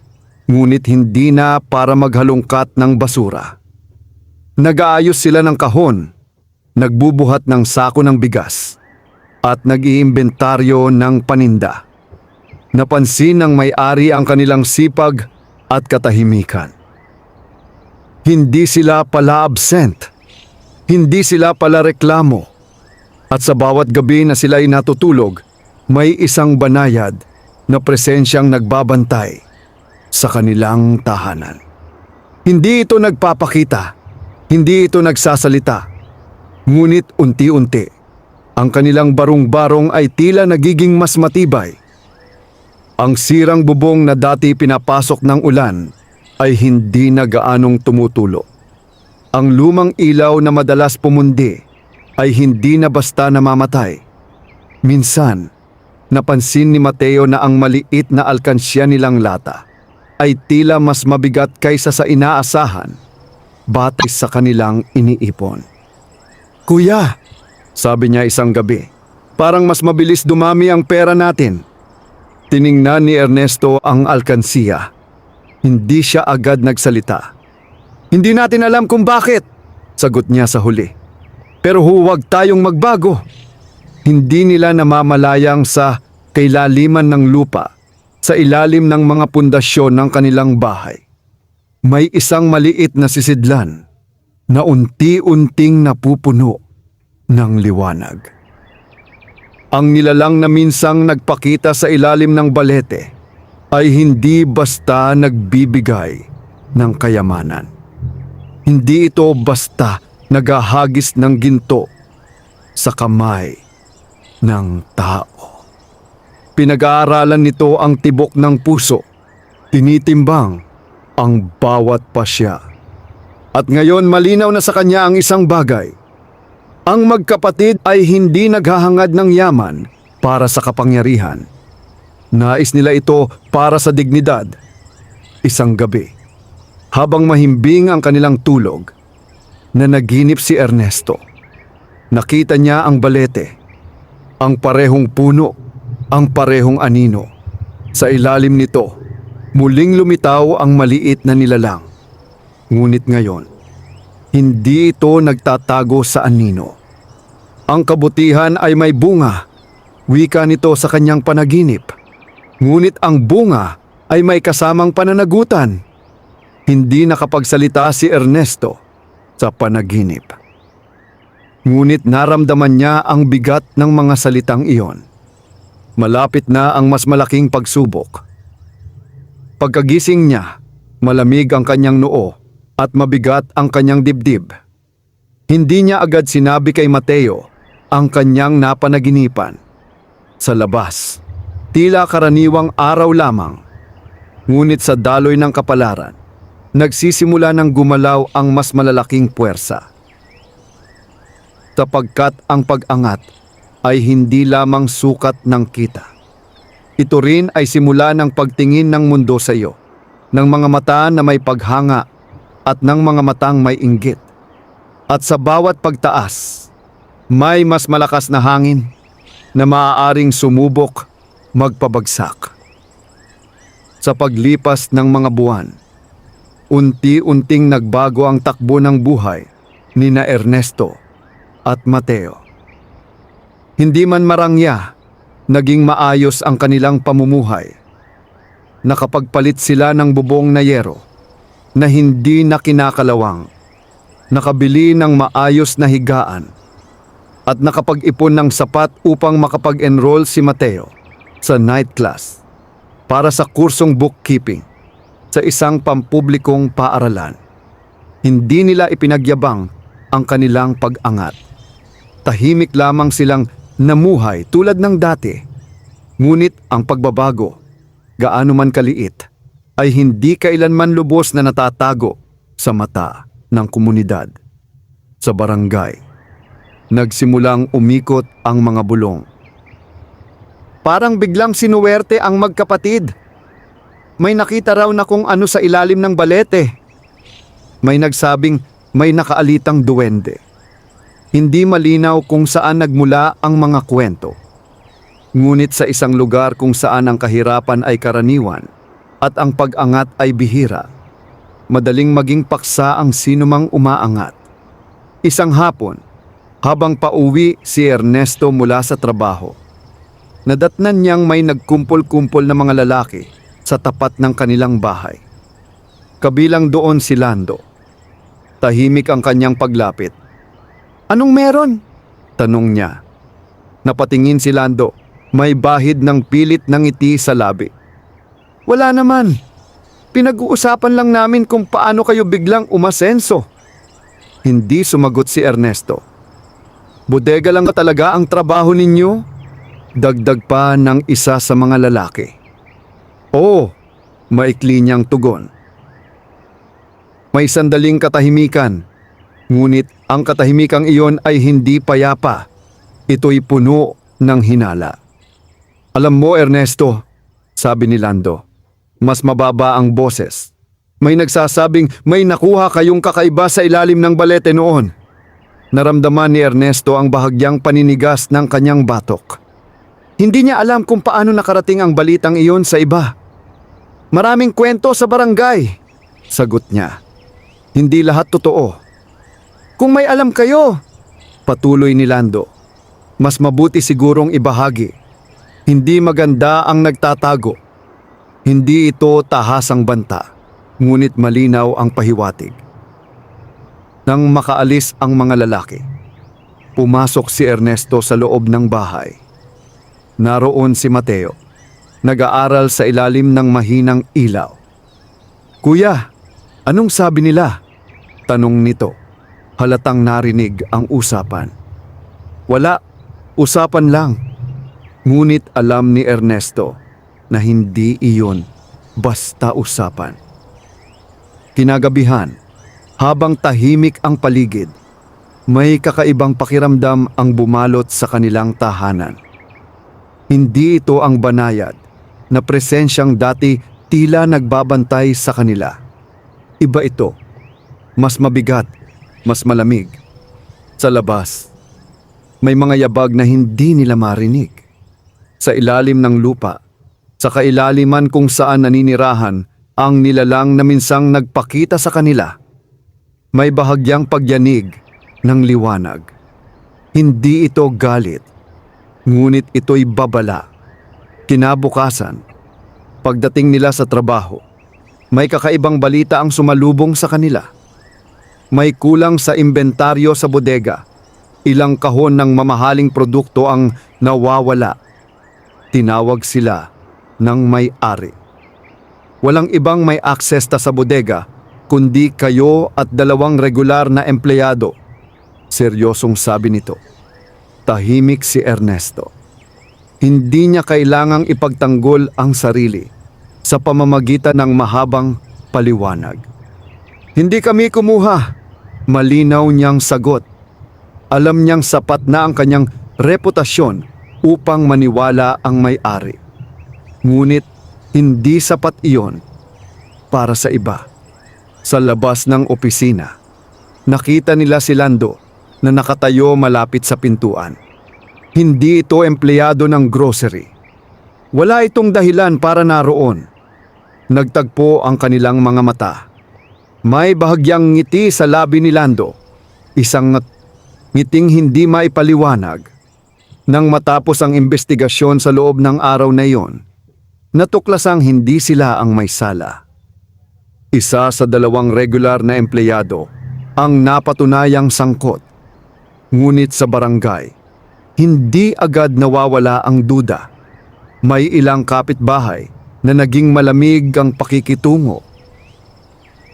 ngunit hindi na para maghalongkat ng basura. Nag-aayos sila ng kahon, nagbubuhat ng sako ng bigas, at nag-iimbentaryo ng paninda. Napansin ng may-ari ang kanilang sipag at katahimikan. Hindi sila pala absent. Hindi sila pala reklamo. At sa bawat gabi na sila'y natutulog, may isang banayad na presensyang nagbabantay sa kanilang tahanan. Hindi ito nagpapakita, hindi ito nagsasalita, ngunit unti-unti, ang kanilang barong-barong ay tila nagiging mas matibay. Ang sirang bubong na dati pinapasok ng ulan ay hindi na gaanong tumutulo. Ang lumang ilaw na madalas pumundi ay hindi na basta namamatay. Minsan, napansin ni Mateo na ang maliit na alkansya nilang lata ay tila mas mabigat kaysa sa inaasahan batay sa kanilang iniipon. "Kuya," sabi niya isang gabi, "parang mas mabilis dumami ang pera natin." Tiningnan ni Ernesto ang alkansiya. Hindi siya agad nagsalita. "Hindi natin alam kung bakit," sagot niya sa huli. "Pero huwag tayong magbago." Hindi nila namamalayang sa kailaliman ng lupa, sa ilalim ng mga pundasyon ng kanilang bahay, may isang maliit na sisidlan na unti-unting napupuno ng liwanag. Ang nilalang na minsang nagpakita sa ilalim ng balete ay hindi basta nagbibigay ng kayamanan. Hindi ito basta naghahagis ng ginto sa kamay ng tao. Pinag-aaralan nito ang tibok ng puso, tinitimbang ang bawat pasya. At ngayon malinaw na sa kanya ang isang bagay. Ang magkapatid ay hindi naghahangad ng yaman para sa kapangyarihan. Nais nila ito para sa dignidad. Isang gabi, habang mahimbing ang kanilang tulog, nanaginip si Ernesto. Nakita niya ang balete, ang parehong puno, ang parehong anino. Sa ilalim nito, muling lumitaw ang maliit na nilalang. Ngunit ngayon, hindi ito nagtatago sa anino. Ang kabutihan ay may bunga, wika nito sa kanyang panaginip. Ngunit ang bunga ay may kasamang pananagutan. Hindi nakapagsalita si Ernesto sa panaginip. Ngunit naramdaman niya ang bigat ng mga salitang iyon. Malapit na ang mas malaking pagsubok. Pagkagising niya, malamig ang kanyang noo at mabigat ang kanyang dibdib. Hindi niya agad sinabi kay Mateo ang kanyang napanaginipan. Sa labas, tila karaniwang araw lamang. Ngunit sa daloy ng kapalaran, nagsisimula ng gumalaw ang mas malalaking puwersa. Sapagkat ang pag-angat ay hindi lamang sukat ng kita. Ito rin ay simula ng pagtingin ng mundo sa iyo, ng mga mata na may paghanga at ng mga matang may inggit. At sa bawat pagtaas, may mas malakas na hangin na maaaring sumubok, magpabagsak. Sa paglipas ng mga buwan, unti-unting nagbago ang takbo ng buhay ni na Ernesto at Mateo. Hindi man marangya, naging maayos ang kanilang pamumuhay. Nakapagpalit sila ng bubong na yero na hindi na kinakalawang, nakabili ng maayos na higaan, at nakapag-ipon ng sapat upang makapag-enroll si Mateo sa night class para sa kursong bookkeeping sa isang pampublikong paaralan. Hindi nila ipinagyabang ang kanilang pag-angat. Tahimik lamang silang namuhay tulad ng dati. Ngunit ang pagbabago, gaano man kaliit, ay hindi kailanman lubos na natatago sa mata ng komunidad. Sa barangay, nagsimulang umikot ang mga bulong. Parang biglang sinuwerte ang magkapatid. May nakita raw na kung ano sa ilalim ng balete. May nagsabing may nakaalitang duwende. Hindi malinaw kung saan nagmula ang mga kwento. Ngunit sa isang lugar kung saan ang kahirapan ay karaniwan at ang pag-angat ay bihira, madaling maging paksa ang sinumang umaangat. Isang hapon, habang pauwi si Ernesto mula sa trabaho, nadatnan niyang may nagkumpol-kumpol na mga lalaki sa tapat ng kanilang bahay. Kabilang doon si Lando. Tahimik ang kanyang paglapit. "Anong meron?" tanong niya. Napatingin si Lando, may bahid ng pilit ng ngiti sa labi. Wala naman. Pinag-uusapan lang namin kung paano kayo biglang umasenso. Hindi sumagot si Ernesto. Bodega lang talaga ang trabaho ninyo? Dagdag pa ng isa sa mga lalaki. Oo, maikli niyang tugon. May sandaling katahimikan, ngunit ang katahimikang iyon ay hindi payapa. Ito'y puno ng hinala. Alam mo Ernesto, sabi ni Lando, mas mababa ang boses. May nagsasabing may nakuha kayong kakaiba sa ilalim ng balete noon. Naramdaman ni Ernesto ang bahagyang paninigas ng kanyang batok. Hindi niya alam kung paano nakarating ang balitang iyon sa iba. Maraming kwento sa barangay, sagot niya. Hindi lahat totoo. Kung may alam kayo, patuloy ni Lando, mas mabuti sigurong ibahagi. Hindi maganda ang nagtatago. Hindi ito tahasang banta, ngunit malinaw ang pahiwatig. Nang makaalis ang mga lalaki, pumasok si Ernesto sa loob ng bahay. Naroon si Mateo, nag-aaral sa ilalim ng mahinang ilaw. Kuya, anong sabi nila? Tanong nito, halatang narinig ang usapan. Wala, usapan lang. Ngunit alam ni Ernesto na hindi iyon basta usapan. Kinagabihan, habang tahimik ang paligid, may kakaibang pakiramdam ang bumalot sa kanilang tahanan. Hindi ito ang banayad na presensyang dati tila nagbabantay sa kanila. Iba ito, mas mabigat, mas malamig. Sa labas, may mga yabag na hindi nila marinig. Sa ilalim ng lupa, sa kailaliman kung saan naninirahan ang nilalang na minsang nagpakita sa kanila, may bahagyang pagyanig ng liwanag. Hindi ito galit, ngunit ito'y babala. Kinabukasan, pagdating nila sa trabaho, may kakaibang balita ang sumalubong sa kanila. May kulang sa inventaryo sa bodega. Ilang kahon ng mamahaling produkto ang nawawala. Tinawag sila ng may-ari. Walang ibang may access sa bodega kundi kayo at 2 regular na empleyado. Seryosong sabi nito. Tahimik si Ernesto. Hindi niya kailangang ipagtanggol ang sarili sa pamamagitan ng mahabang paliwanag. Hindi kami kumuha. Malinaw niyang sagot. Alam niyang sapat na ang kanyang reputasyon upang maniwala ang may-ari. Ngunit hindi sapat iyon para sa iba. Sa labas ng opisina, nakita nila si Lando na nakatayo malapit sa pintuan. Hindi ito empleyado ng grocery. Wala itong dahilan para naroon. Nagtagpo ang kanilang mga mata. May bahagyang ngiti sa labi ni Lando. Isang ngiting hindi maipaliwanag. Nang matapos ang investigasyon sa loob ng araw na iyon, natuklasang hindi sila ang may sala. Isa sa 2 regular na empleyado ang napatunayang sangkot. Ngunit sa barangay, hindi agad nawawala ang duda. May ilang kapitbahay na naging malamig ang pakikitungo.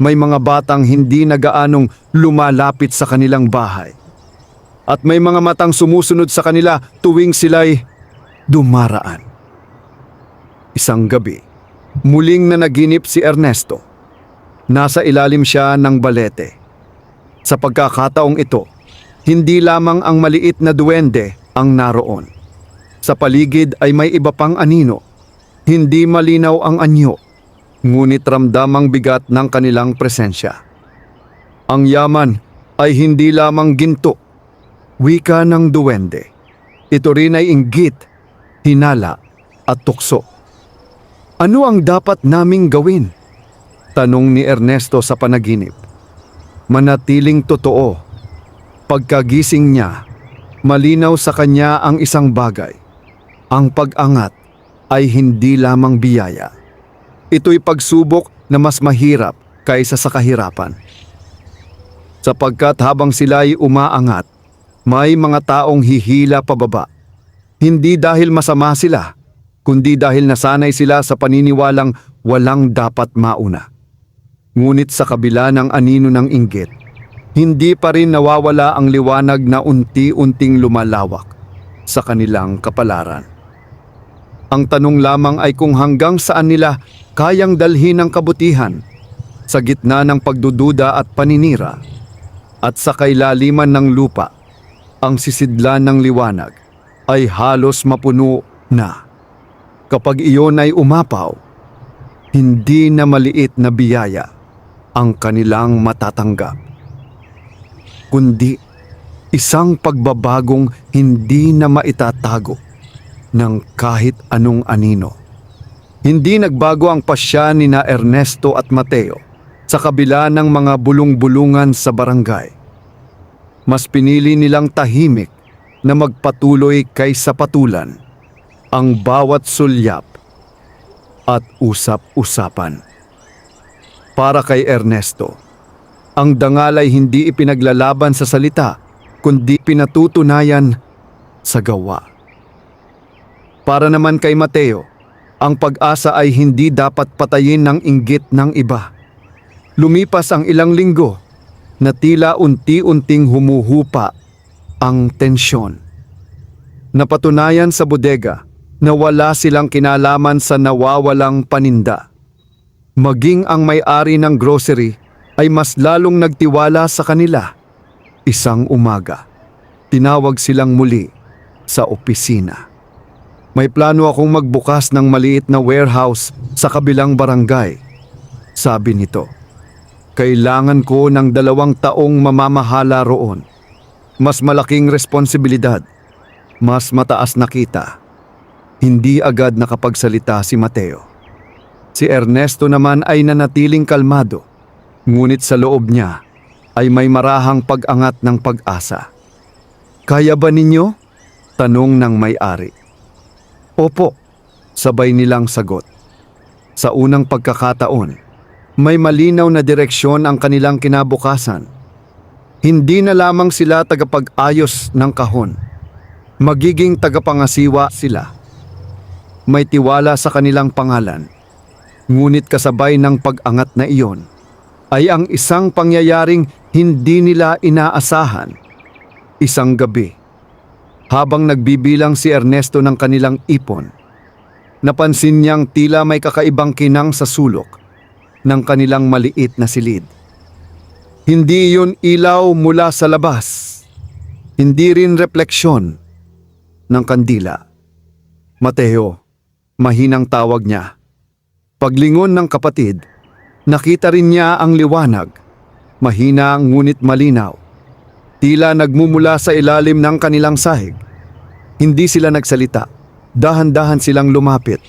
May mga batang hindi na gaanong lumalapit sa kanilang bahay. At may mga matang sumusunod sa kanila tuwing sila'y dumaraan. Isang gabi, muling nanaginip si Ernesto. Nasa ilalim siya ng balete. Sa pagkakataong ito, hindi lamang ang maliit na duwende ang naroon. Sa paligid ay may iba pang anino. Hindi malinaw ang anyo, ngunit ramdamang bigat ng kanilang presensya. Ang yaman ay hindi lamang ginto, wika ng duwende. Ito rin ay inggit, hinala at tukso. Ano ang dapat naming gawin? Tanong ni Ernesto sa panaginip. Manatiling totoo. Pagkagising niya, malinaw sa kanya ang isang bagay. Ang pag-angat ay hindi lamang biyaya. Ito'y pagsubok na mas mahirap kaysa sa kahirapan. Sapagkat habang sila'y umaangat, may mga taong hihila pababa. Hindi dahil masama sila, kundi dahil nasanay sila sa paniniwalang walang dapat mauna. Ngunit sa kabila ng anino ng inggit, hindi pa rin nawawala ang liwanag na unti-unting lumalawak sa kanilang kapalaran. Ang tanong lamang ay kung hanggang saan nila kayang dalhin ang kabutihan sa gitna ng pagdududa at paninira, at sa kailaliman ng lupa, ang sisidlan ng liwanag ay halos mapuno na. Kapag iyon ay umapaw, hindi na maliit na biyaya ang kanilang matatanggap, kundi isang pagbabagong hindi na maitatago ng kahit anong anino. Hindi nagbago ang pasya ni na Ernesto at Mateo sa kabila ng mga bulong-bulungan sa barangay. Mas pinili nilang tahimik na magpatuloy kaysa patulan ang bawat sulyap at usap-usapan. Para kay Ernesto, ang dangal ay hindi ipinaglalaban sa salita, kundi pinatutunayan sa gawa. Para naman kay Mateo, ang pag-asa ay hindi dapat patayin ng inggit ng iba. Lumipas ang ilang linggo na tila unti-unting humuhupa ang tensyon. Napatunayan sa bodega na wala silang kinalaman sa nawawalang paninda. Maging ang may-ari ng grocery ay mas lalong nagtiwala sa kanila. Isang umaga, tinawag silang muli sa opisina. May plano akong magbukas ng maliit na warehouse sa kabilang barangay, sabi nito. Kailangan ko ng 2 taong mamamahala roon. Mas malaking responsibilidad, mas mataas na kita. Hindi agad nakapagsalita si Mateo. Si Ernesto naman ay nanatiling kalmado, ngunit sa loob niya ay may marahang pag-angat ng pag-asa. Kaya ba ninyo? Tanong ng may-ari. Opo, sabay nilang sagot. Sa unang pagkakataon, may malinaw na direksyon ang kanilang kinabukasan. Hindi na lamang sila tagapag-ayos ng kahon. Magiging tagapangasiwa sila. May tiwala sa kanilang pangalan. Ngunit kasabay ng pag-angat na iyon ay ang isang pangyayaring hindi nila inaasahan. Isang gabi, habang nagbibilang si Ernesto ng kanilang ipon, napansin niyang tila may kakaibang kinang sa sulok ng kanilang maliit na silid. Hindi iyon ilaw mula sa labas. Hindi rin refleksyon ng kandila. Mateo, mahinang tawag niya. Paglingon ng kapatid, nakita rin niya ang liwanag. Mahina ngunit malinaw. Tila nagmumula sa ilalim ng kanilang sahig. Hindi sila nagsalita. Dahan-dahan silang lumapit.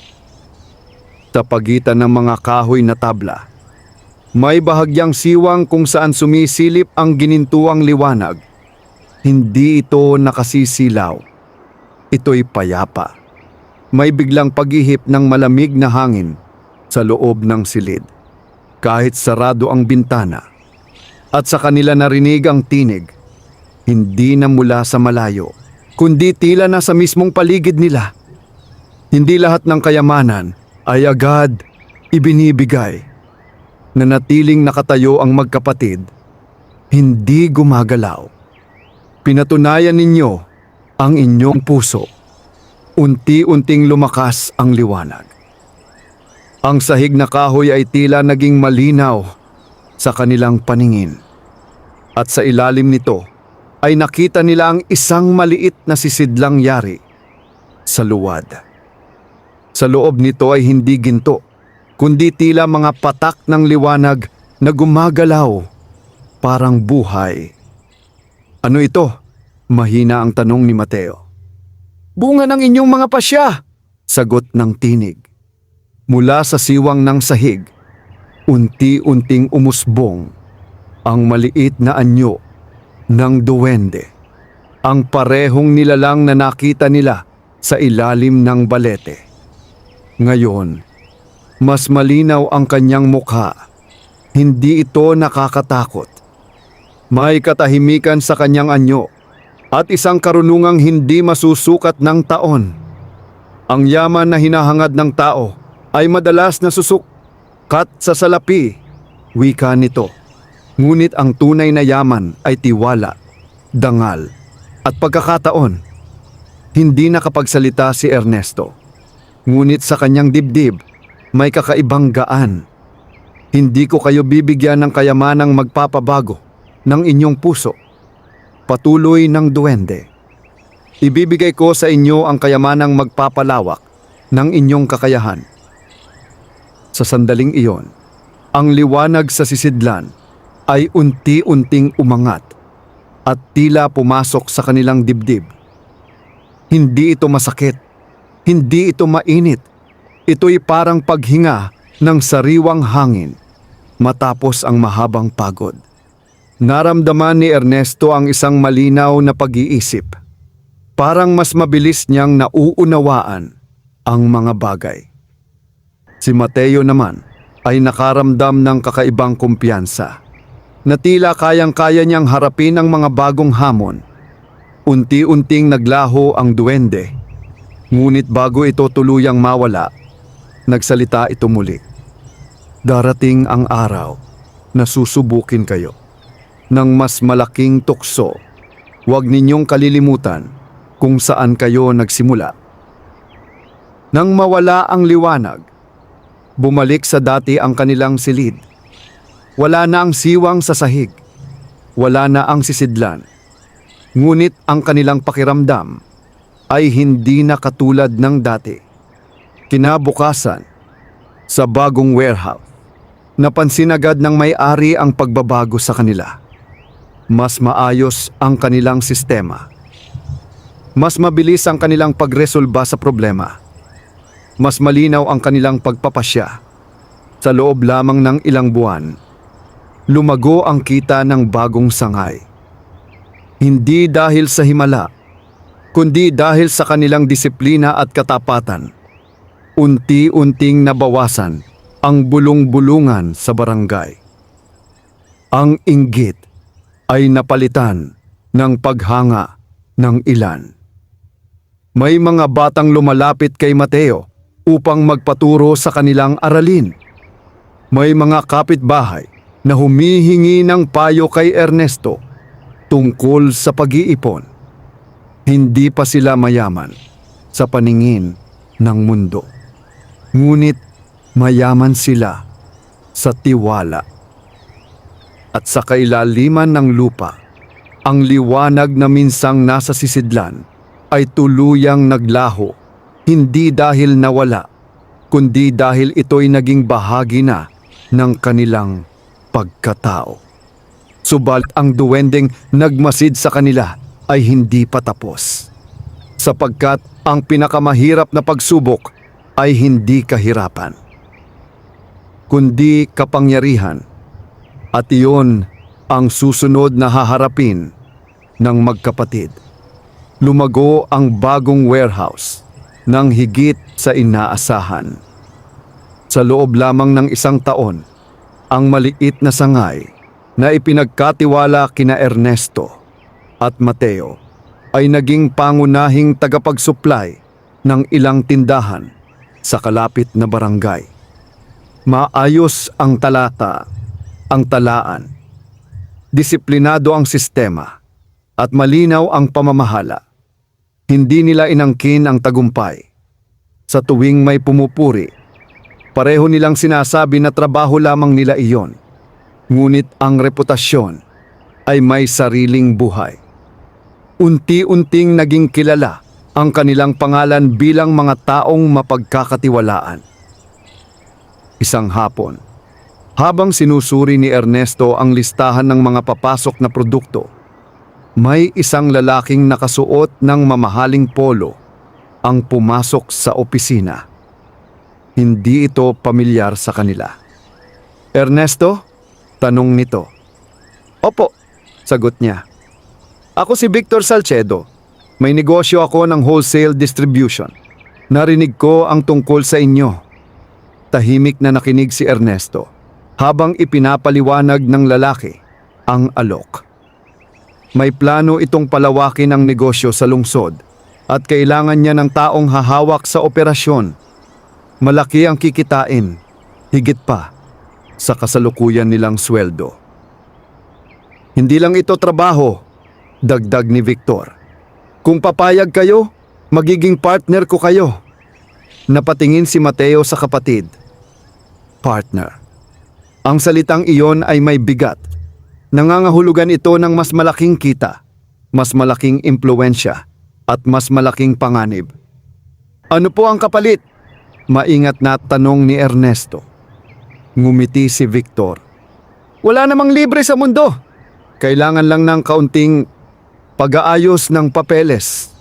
Sa pagitan ng mga kahoy na tabla, may bahagyang siwang kung saan sumisilip ang ginintuang liwanag. Hindi ito nakasisilaw. Ito'y payapa. May biglang paghihip ng malamig na hangin sa loob ng silid. Kahit sarado ang bintana at sa kanila narinig ang tinig, hindi na mula sa malayo, kundi tila na sa mismong paligid nila. Hindi lahat ng kayamanan ay agad ibinibigay. Nanatiling nakatayo ang magkapatid, hindi gumagalaw. Pinatunayan ninyo ang inyong puso. Unti-unting lumakas ang liwanag. Ang sahig na kahoy ay tila naging malinaw sa kanilang paningin. At sa ilalim nito ay nakita nila ang isang maliit na sisidlang yari sa luwad. Sa loob nito ay hindi ginto, kundi tila mga patak ng liwanag na gumagalaw, parang buhay. Ano ito? Mahina ang tanong ni Mateo. Bunga ng inyong mga pasya, sagot ng tinig. Mula sa siwang ng sahig, unti-unting umusbong ang maliit na anyo ng duwende. Ang parehong nilalang na nakita nila sa ilalim ng balete. Ngayon, mas malinaw ang kanyang mukha. Hindi ito nakakatakot. May katahimikan sa kanyang anyo at isang karunungang hindi masusukat ng taon. Ang yaman na hinahangad ng tao ay madalas nasusukat sa salapi, wika nito. Ngunit ang tunay na yaman ay tiwala, dangal, at pagkakataon. Hindi nakapagsalita si Ernesto. Ngunit sa kanyang dibdib, may kakaibang gaan. Hindi ko kayo bibigyan ng kayamanang magpapabago ng inyong puso. Patuloy ng duwende. Ibibigay ko sa inyo ang kayamanang magpapalawak ng inyong kakayahan. Sa sandaling iyon, ang liwanag sa sisidlan ay unti-unting umangat at tila pumasok sa kanilang dibdib. Hindi ito masakit, hindi ito mainit. Ito'y parang paghinga ng sariwang hangin matapos ang mahabang pagod. Naramdaman ni Ernesto ang isang malinaw na pag-iisip. Parang mas mabilis niyang nauunawaan ang mga bagay. Si Mateo naman ay nakaramdam ng kakaibang kumpiyansa na tila kayang-kaya niyang harapin ang mga bagong hamon. Unti-unting naglaho ang duwende, ngunit bago ito tuluyang mawala, nagsalita ito muli. Darating ang araw na susubukin kayo ng mas malaking tukso. Huwag ninyong kalilimutan kung saan kayo nagsimula. Nang mawala ang liwanag, bumalik sa dati ang kanilang silid. Wala na ang siwang sa sahig. Wala na ang sisidlan. Ngunit ang kanilang pakiramdam ay hindi na katulad ng dati. Kinabukasan, sa bagong warehouse, napansin agad ng may-ari ang pagbabago sa kanila. Mas maayos ang kanilang sistema. Mas mabilis ang kanilang pagresolba sa problema. Mas malinaw ang kanilang pagpapasya. Sa loob lamang ng ilang buwan, lumago ang kita ng bagong sangay. Hindi dahil sa himala, kundi dahil sa kanilang disiplina at katapatan. Unti-unting nabawasan ang bulong-bulungan sa barangay. Ang inggit ay napalitan ng paghanga ng ilan. May mga batang lumalapit kay Mateo upang magpaturo sa kanilang aralin. May mga kapitbahay na humihingi ng payo kay Ernesto tungkol sa pag-iipon. Hindi pa sila mayaman sa paningin ng mundo. Ngunit mayaman sila sa tiwala. At sa kailaliman ng lupa, ang liwanag na minsang nasa sisidlan ay tuluyang naglaho, hindi dahil nawala, kundi dahil ito'y naging bahagi na ng kanilang pagkatao. Subalit ang duwendeng nagmasid sa kanila ay hindi pa tapos. Sapagkat ang pinakamahirap na pagsubok ay hindi kahirapan, kundi kapangyarihan. At iyon ang susunod na haharapin ng magkapatid. Lumago ang bagong warehouse ng higit sa inaasahan. Sa loob lamang ng isang taon, ang maliit na sangay na ipinagkatiwala kina Ernesto at Mateo ay naging pangunahing tagapagsuplay ng ilang tindahan sa kalapit na barangay. Maayos ang talata, ang talaan, disiplinado ang sistema, at malinaw ang pamamahala. Hindi nila inangkin ang tagumpay. Sa tuwing may pumupuri, pareho nilang sinasabi na trabaho lamang nila iyon. Ngunit ang reputasyon ay may sariling buhay. Unti-unting naging kilala ang kanilang pangalan bilang mga taong mapagkakatiwalaan. Isang hapon, habang sinusuri ni Ernesto ang listahan ng mga papasok na produkto, may isang lalaking nakasuot ng mamahaling polo ang pumasok sa opisina. Hindi ito pamilyar sa kanila. "Ernesto?" tanong nito. "Opo," sagot niya. "Ako si Victor Salcedo. May negosyo ako ng wholesale distribution. Narinig ko ang tungkol sa inyo." Tahimik na nakinig si Ernesto habang ipinapaliwanag ng lalaki ang alok. May plano itong palawakin ang negosyo sa lungsod at kailangan niya ng taong hahawak sa operasyon. Malaki ang kikitain, higit pa sa kasalukuyan nilang sweldo. Hindi lang ito trabaho, dagdag ni Victor. Kung papayag kayo, magiging partner ko kayo. Napatingin si Mateo sa kapatid. Partner. Ang salitang iyon ay may bigat. Nangangahulugan ito ng mas malaking kita, mas malaking impluwensya, at mas malaking panganib. Ano po ang kapalit? Maingat na tanong ni Ernesto. Ngumiti si Victor. Wala namang libre sa mundo. Kailangan lang ng kaunting pag-aayos ng papeles.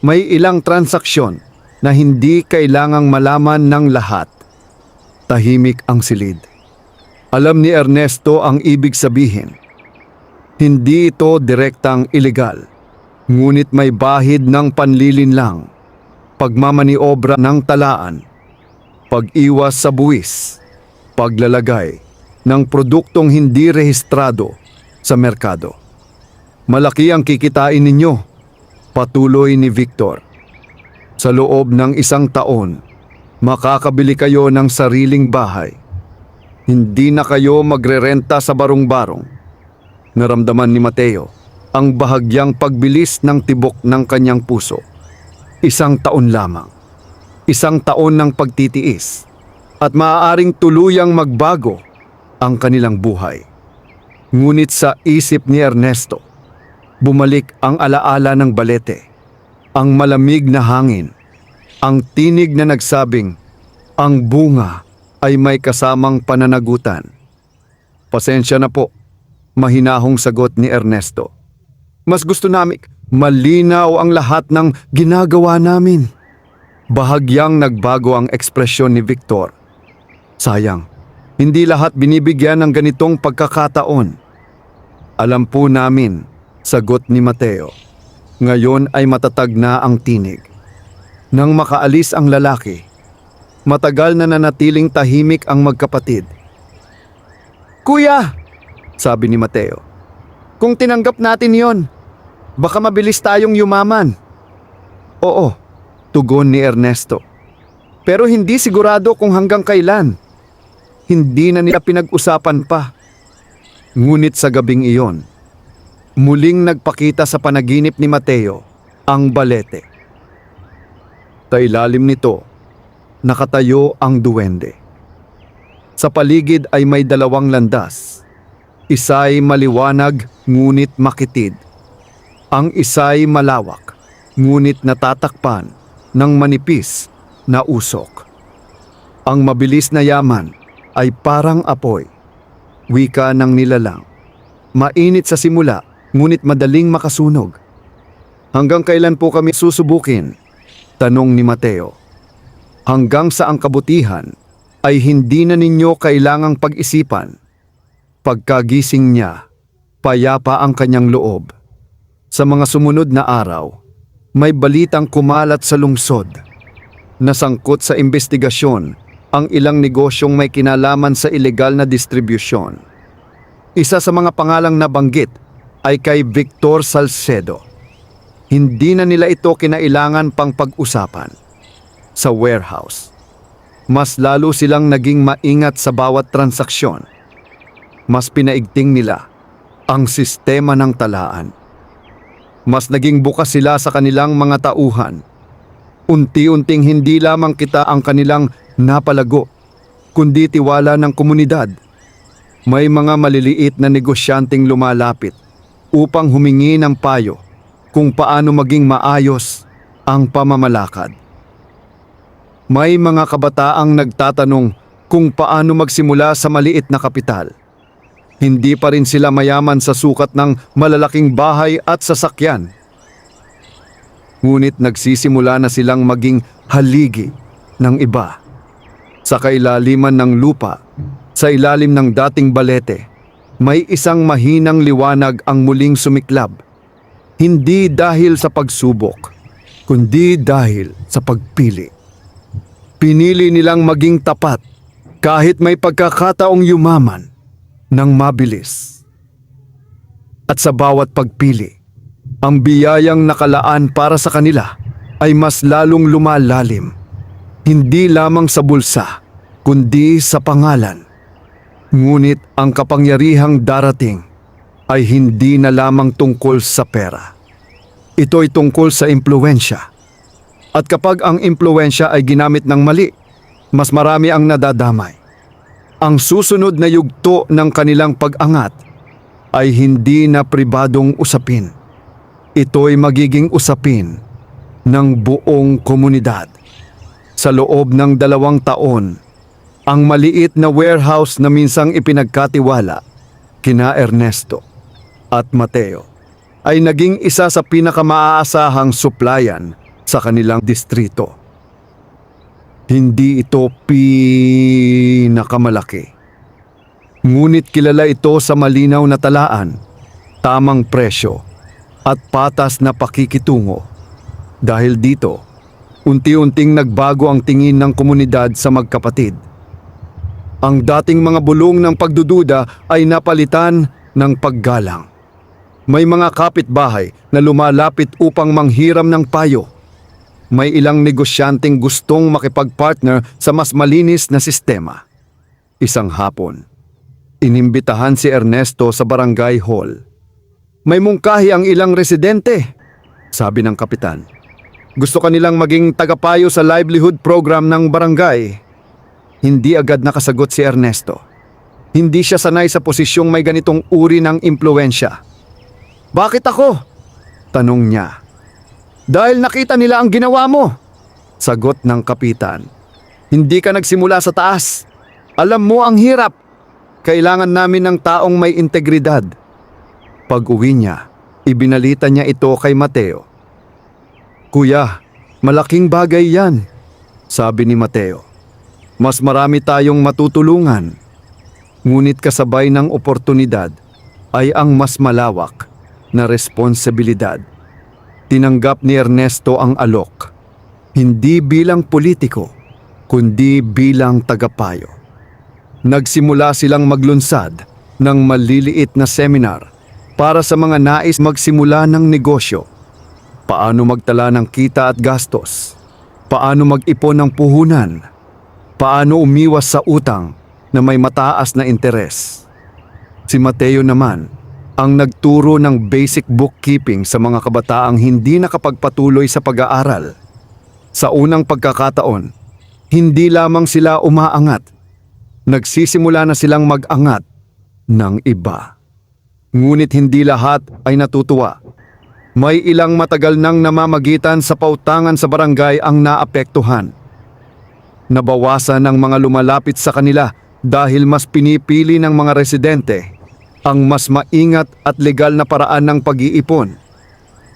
May ilang transaksyon na hindi kailangang malaman ng lahat. Tahimik ang silid. Alam ni Ernesto ang ibig sabihin. Hindi ito direktang ilegal, ngunit may bahid ng panlilinlang, pagmamaniobra ng talaan, pag-iwas sa buwis, paglalagay ng produktong hindi rehistrado sa merkado. Malaki ang kikitain ninyo, patuloy ni Victor. Sa loob ng 1 taon, makakabili kayo ng sariling bahay. Hindi na kayo magrerenta sa barong-barong. Naramdaman ni Mateo ang bahagyang pagbilis ng tibok ng kanyang puso. 1 taon lamang. 1 taon ng pagtitiis at maaaring tuluyang magbago ang kanilang buhay. Ngunit sa isip ni Ernesto, bumalik ang alaala ng balete, ang malamig na hangin, ang tinig na nagsabing, ang bunga ay may kasamang pananagutan. Pasensya na po, mahinahong sagot ni Ernesto. Mas gusto namin malinaw ang lahat ng ginagawa namin. Bahagyang nagbago ang ekspresyon ni Victor. Sayang, hindi lahat binibigyan ng ganitong pagkakataon. Alam po namin, sagot ni Mateo. Ngayon ay matatag na ang tinig. Nang makaalis ang lalaki, matagal na nanatiling tahimik ang magkapatid. Kuya! Sabi ni Mateo. Kung tinanggap natin yon, baka mabilis tayong yumaman. Oo, tugon ni Ernesto. Pero hindi sigurado kung hanggang kailan. Hindi na nila pinag-usapan pa. Ngunit sa gabing iyon, muling nagpakita sa panaginip ni Mateo ang balete. Sa ilalim nito, nakatayo ang duwende. Sa paligid ay may 2 landas. Isa'y maliwanag ngunit makitid. Ang isa'y malawak ngunit natatakpan ng manipis na usok. Ang mabilis na yaman ay parang apoy, wika ng nilalang. Mainit sa simula ngunit madaling makasunog. Hanggang kailan po kami susubukin? Tanong ni Mateo. Hanggang sa ang kabutihan ay hindi na ninyo kailangang pag-isipan. Pagkagising niya, payapa ang kanyang loob. Sa mga sumunod na araw, may balitang kumalat sa lungsod. Nasangkot sa investigasyon ang ilang negosyong may kinalaman sa ilegal na distribusyon. Isa sa mga pangalang nabanggit ay kay Victor Salcedo. Hindi na nila ito kinailangan pang pag-usapan. Sa warehouse, mas lalo silang naging maingat sa bawat transaksyon. Mas pinaigting nila ang sistema ng talaan. Mas naging bukas sila sa kanilang mga tauhan. Unti-unting hindi lamang kita ang kanilang napalago, kundi tiwala ng komunidad. May mga maliliit na negosyanteng lumalapit upang humingi ng payo kung paano maging maayos ang pamamalakad. May mga kabataang nagtatanong kung paano magsimula sa maliit na kapital. Hindi pa rin sila mayaman sa sukat ng malalaking bahay at sasakyan. Ngunit nagsisimula na silang maging haligi ng iba. Sa kailaliman ng lupa, sa ilalim ng dating balete, may isang mahinang liwanag ang muling sumiklab. Hindi dahil sa pagsubok, kundi dahil sa pagpili. Pinili nilang maging tapat kahit may pagkakataong yumaman ng mabilis. At sa bawat pagpili, ang biyayang nakalaan para sa kanila ay mas lalong lumalalim. Hindi lamang sa bulsa, kundi sa pangalan. Ngunit ang kapangyarihang darating ay hindi na lamang tungkol sa pera. Ito ay tungkol sa impluwensya. At kapag ang impluwensya ay ginamit ng mali, mas marami ang nadadamay. Ang susunod na yugto ng kanilang pag-angat ay hindi na pribadong usapin. Ito'y magiging usapin ng buong komunidad. Sa loob ng 2 taon, ang maliit na warehouse na minsang ipinagkatiwala kina Ernesto at Mateo ay naging isa sa pinakamaasahang suplayan sa kanilang distrito. Hindi ito pinakamalaki. Ngunit kilala ito sa malinaw na talaan, tamang presyo, at patas na pakikitungo. Dahil dito, unti-unting nagbago ang tingin ng komunidad sa magkapatid. Ang dating mga bulong ng pagdududa ay napalitan ng paggalang. May mga kapitbahay na lumalapit upang manghiram ng payo. May ilang negosyanteng gustong makipagpartner sa mas malinis na sistema. Isang hapon, inimbitahan si Ernesto sa barangay hall. May mungkahi ang ilang residente, sabi ng kapitan. Gusto kanilang maging tagapayo sa livelihood program ng barangay. Hindi agad nakasagot si Ernesto. Hindi siya sanay sa posisyong may ganitong uri ng impluwensya. Bakit ako? Tanong niya. Dahil nakita nila ang ginawa mo, sagot ng kapitan. Hindi ka nagsimula sa taas. Alam mo ang hirap. Kailangan namin ng taong may integridad. Pag-uwi niya, ibinalita niya ito kay Mateo. Kuya, malaking bagay yan, sabi ni Mateo. Mas marami tayong matutulungan. Ngunit kasabay ng oportunidad ay ang mas malawak na responsibilidad. Tinanggap ni Ernesto ang alok, hindi bilang politiko, kundi bilang tagapayo. Nagsimula silang maglunsad ng maliliit na seminar para sa mga nais magsimula ng negosyo. Paano magtala ng kita at gastos? Paano mag-ipon ng puhunan? Paano umiwas sa utang na may mataas na interes? Si Mateo naman ang nagturo ng basic bookkeeping sa mga kabataang hindi nakapagpatuloy sa pag-aaral. Sa unang pagkakataon, hindi lamang sila umaangat. Nagsisimula na silang mag-angat ng iba. Ngunit hindi lahat ay natutuwa. May ilang matagal nang namamagitan sa pautangan sa barangay ang naapektuhan. Nabawasan ang mga lumalapit sa kanila dahil mas pinipili ng mga residente ang mas maingat at legal na paraan ng pag-iipon.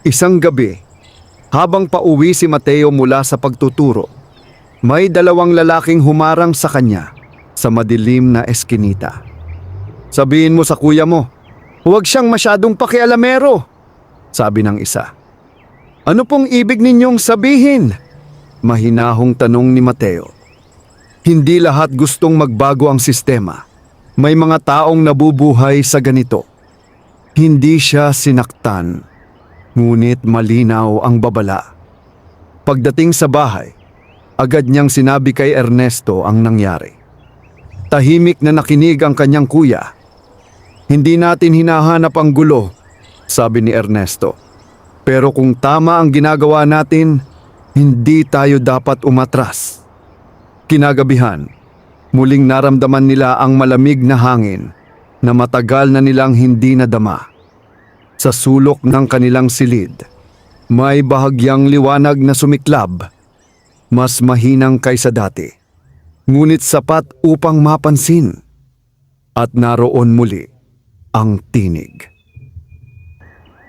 Isang gabi, habang pauwi si Mateo mula sa pagtuturo, may 2 lalaking humarang sa kanya sa madilim na eskinita. Sabihin mo sa kuya mo, huwag siyang masyadong pakialamero, sabi ng isa. Ano pong ibig ninyong sabihin? Mahinahong tanong ni Mateo. Hindi lahat gustong magbago ang sistema. May mga taong nabubuhay sa ganito. Hindi siya sinaktan, ngunit malinaw ang babala. Pagdating sa bahay, agad niyang sinabi kay Ernesto ang nangyari. Tahimik na nakinig ang kanyang kuya. Hindi natin hinahanap ang gulo, sabi ni Ernesto. Pero kung tama ang ginagawa natin, hindi tayo dapat umatras. Kinagabihan, muling naramdaman nila ang malamig na hangin na matagal na nilang hindi nadama. Sa sulok ng kanilang silid, may bahagyang liwanag na sumiklab, mas mahinang kaysa dati, ngunit sapat upang mapansin. At naroon muli ang tinig.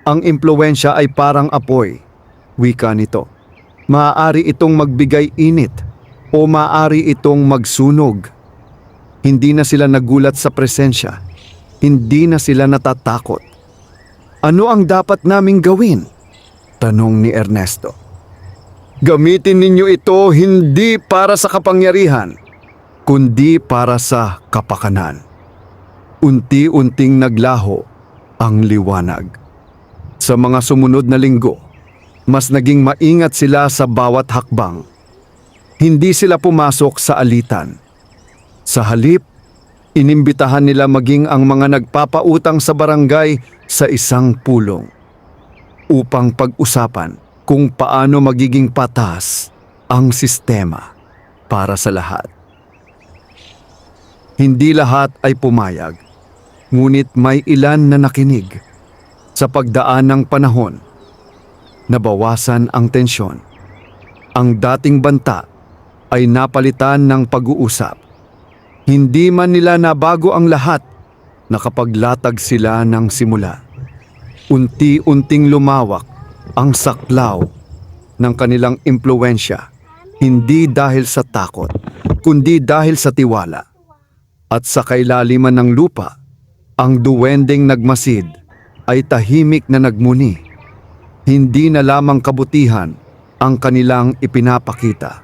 Ang impluwensya ay parang apoy, wika nito. Maaari itong magbigay init o maaari itong magsunog. Hindi na sila nagulat sa presensya. Hindi na sila natatakot. Ano ang dapat naming gawin? Tanong ni Ernesto. Gamitin ninyo ito hindi para sa kapangyarihan, kundi para sa kapakanan. Unti-unting naglaho ang liwanag. Sa mga sumunod na linggo, mas naging maingat sila sa bawat hakbang. Hindi sila pumasok sa alitan. Sa halip, inimbitahan nila maging ang mga nagpapautang sa barangay sa isang pulong upang pag-usapan kung paano magiging patas ang sistema para sa lahat. Hindi lahat ay pumayag, ngunit may ilan na nakinig. Sa pagdaan ng panahon, nabawasan ang tensyon. Ang dating banta ay napalitan ng pag-uusap. Hindi man nila nabago ang lahat, nakapaglatag sila ng simula. Unti-unting lumawak ang saklaw ng kanilang impluwensya, hindi dahil sa takot, kundi dahil sa tiwala. At sa kailaliman ng lupa, ang duwending nagmasid ay tahimik na nagmuni. Hindi na lamang kabutihan ang kanilang ipinapakita.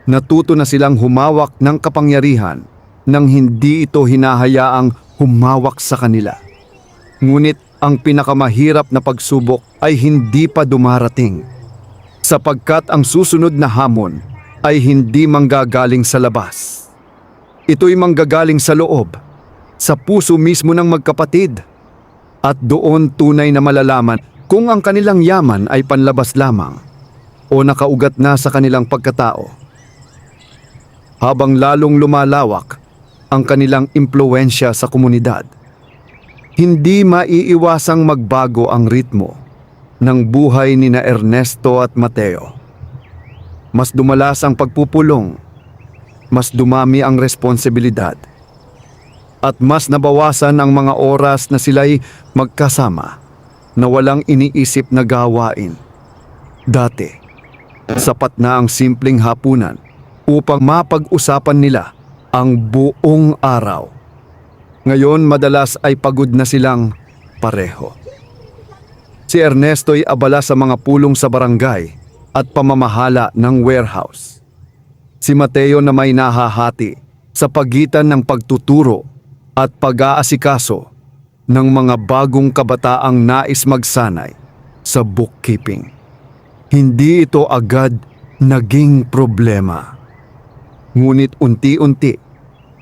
Natuto na silang humawak ng kapangyarihan nang hindi ito hinahayaang humawak sa kanila. Ngunit ang pinakamahirap na pagsubok ay hindi pa dumarating, sapagkat ang susunod na hamon ay hindi manggagaling sa labas. Ito'y manggagaling sa loob, sa puso mismo ng magkapatid. At doon tunay na malalaman kung ang kanilang yaman ay panlabas lamang o nakaugat na sa kanilang pagkatao. Habang lalong lumalawak ang kanilang impluwensya sa komunidad, hindi maiiwasang magbago ang ritmo ng buhay ni na Ernesto at Mateo. Mas dumalas ang pagpupulong, mas dumami ang responsibilidad, at mas nabawasan ang mga oras na sila'y magkasama na walang iniisip na gawain. Dati, sapat na ang simpleng hapunan upang mapag-usapan nila ang buong araw. Ngayon madalas ay pagod na silang pareho. Si Ernesto'y abala sa mga pulong sa barangay at pamamahala ng warehouse. Si Mateo na may nahahati sa pagitan ng pagtuturo at pag-aasikaso ng mga bagong kabataang nais magsanay sa bookkeeping. Hindi ito agad naging problema. Ngunit unti-unti,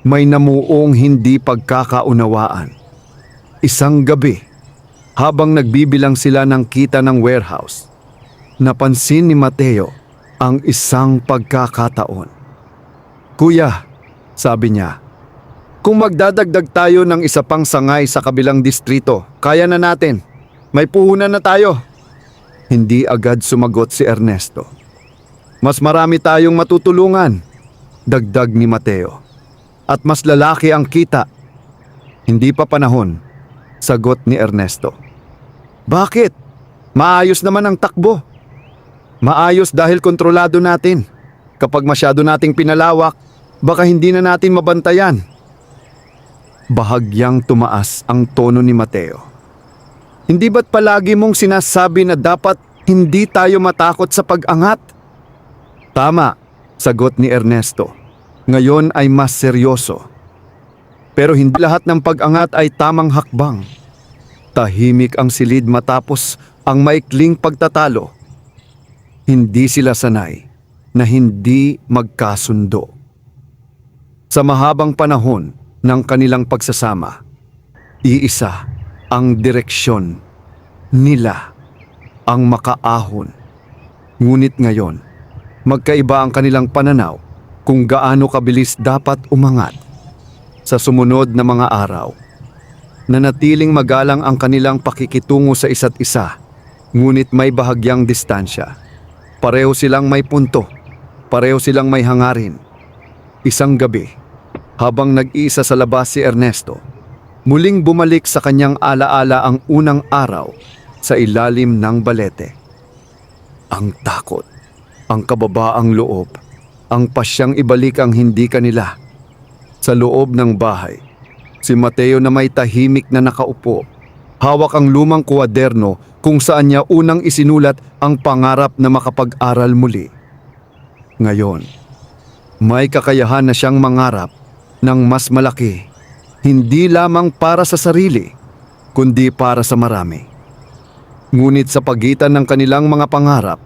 may namuong hindi pagkakaunawaan. Isang gabi, habang nagbibilang sila ng kita ng warehouse, napansin ni Mateo ang isang pagkakataon. "Kuya," sabi niya, "kung magdadagdag tayo ng isa pang sangay sa kabilang distrito, kaya na natin. May puhunan na tayo." Hindi agad sumagot si Ernesto. "Mas marami tayong matutulungan," dagdag ni Mateo. "At mas lalaki ang kita." "Hindi pa panahon," sagot ni Ernesto. "Bakit? Maayos naman ang takbo." "Maayos dahil kontrolado natin. Kapag masyado nating pinalawak, baka hindi na natin mabantayan." Bahagyang tumaas ang tono ni Mateo. "Hindi ba't palagi mong sinasabi na dapat hindi tayo matakot sa pag-angat?" "Tama," sagot ni Ernesto. Ngayon ay mas seryoso. "Pero hindi lahat ng pag-angat ay tamang hakbang." Tahimik ang silid matapos ang maikling pagtatalo. Hindi sila sanay na hindi magkasundo. Sa mahabang panahon ng kanilang pagsasama, iisa ang direksyon nila, ang makaahon. Ngunit ngayon, magkaiba ang kanilang pananaw kung gaano kabilis dapat umangat. Sa sumunod na mga araw, nanatiling magalang ang kanilang pakikitungo sa isa't isa, ngunit may bahagyang distansya. Pareho silang may punto, pareho silang may hangarin. Isang gabi, habang nag-iisa sa labas si Ernesto, muling bumalik sa kanyang alaala ang unang araw sa ilalim ng balete. Ang takot, ang kababaang loob, ang pasyang ibalik ang hindi kanila. Sa loob ng bahay, si Mateo na may tahimik na nakaupo, hawak ang lumang kwaderno kung saan niya unang isinulat ang pangarap na makapag-aral muli. Ngayon, may kakayahan na siyang mangarap ng mas malaki, hindi lamang para sa sarili, kundi para sa marami. Ngunit sa pagitan ng kanilang mga pangarap,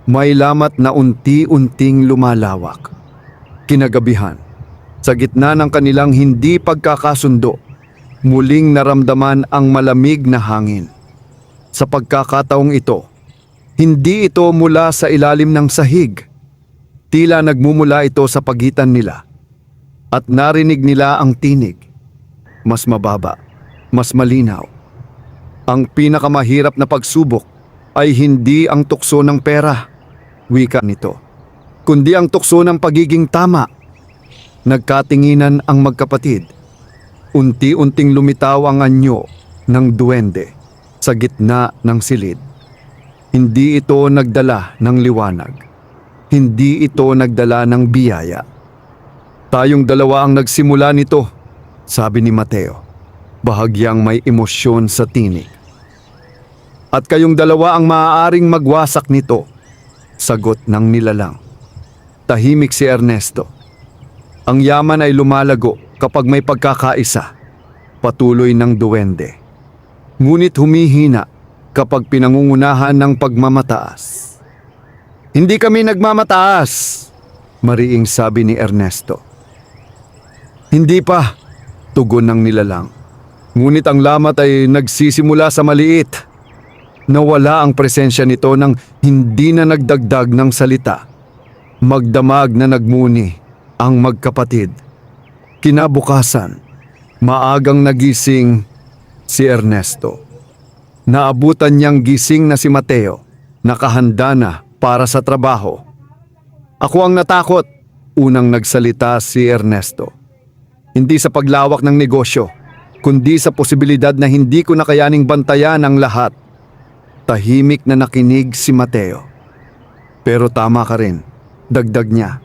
may lamat na unti-unting lumalawak. Kinagabihan, sa gitna ng kanilang hindi pagkakasundo, muling naramdaman ang malamig na hangin. Sa pagkakataong ito, hindi ito mula sa ilalim ng sahig. Tila nagmumula ito sa pagitan nila. At narinig nila ang tinig. Mas mababa, mas malinaw. Ang pinakamahirap na pagsubok ay hindi ang tukso ng pera, wika nito, kundi ang tukso ng pagiging tama. Nagkatinginan ang magkapatid. Unti-unting lumitaw ang anyo ng duwende sa gitna ng silid. Hindi ito nagdala ng liwanag. Hindi ito nagdala ng biyaya. Tayong dalawa ang nagsimula nito, sabi ni Mateo, bahagyang may emosyon sa tinig. At kayong dalawa ang maaaring magwasak nito, sagot ng nilalang. Tahimik si Ernesto. Ang yaman ay lumalago kapag may pagkakaisa, patuloy ng duwende. Ngunit humihina kapag pinangungunahan ng pagmamataas. Hindi kami nagmamataas, mariing sabi ni Ernesto. Hindi pa, tugon ng nilalang. Ngunit ang lamat ay nagsisimula sa maliit. Nawala ang presensya nito nang hindi na nagdagdag ng salita. Magdamag na nagmuni ang magkapatid. Kinabukasan, maagang nagising si Ernesto. Naabutan niyang gising na si Mateo, nakahanda na para sa trabaho. Ako ang natakot, unang nagsalita si Ernesto. Hindi sa paglawak ng negosyo, kundi sa posibilidad na hindi ko na kayaning bantayan ang lahat. Tahimik na nakinig si Mateo. Pero tama ka rin, dagdag niya.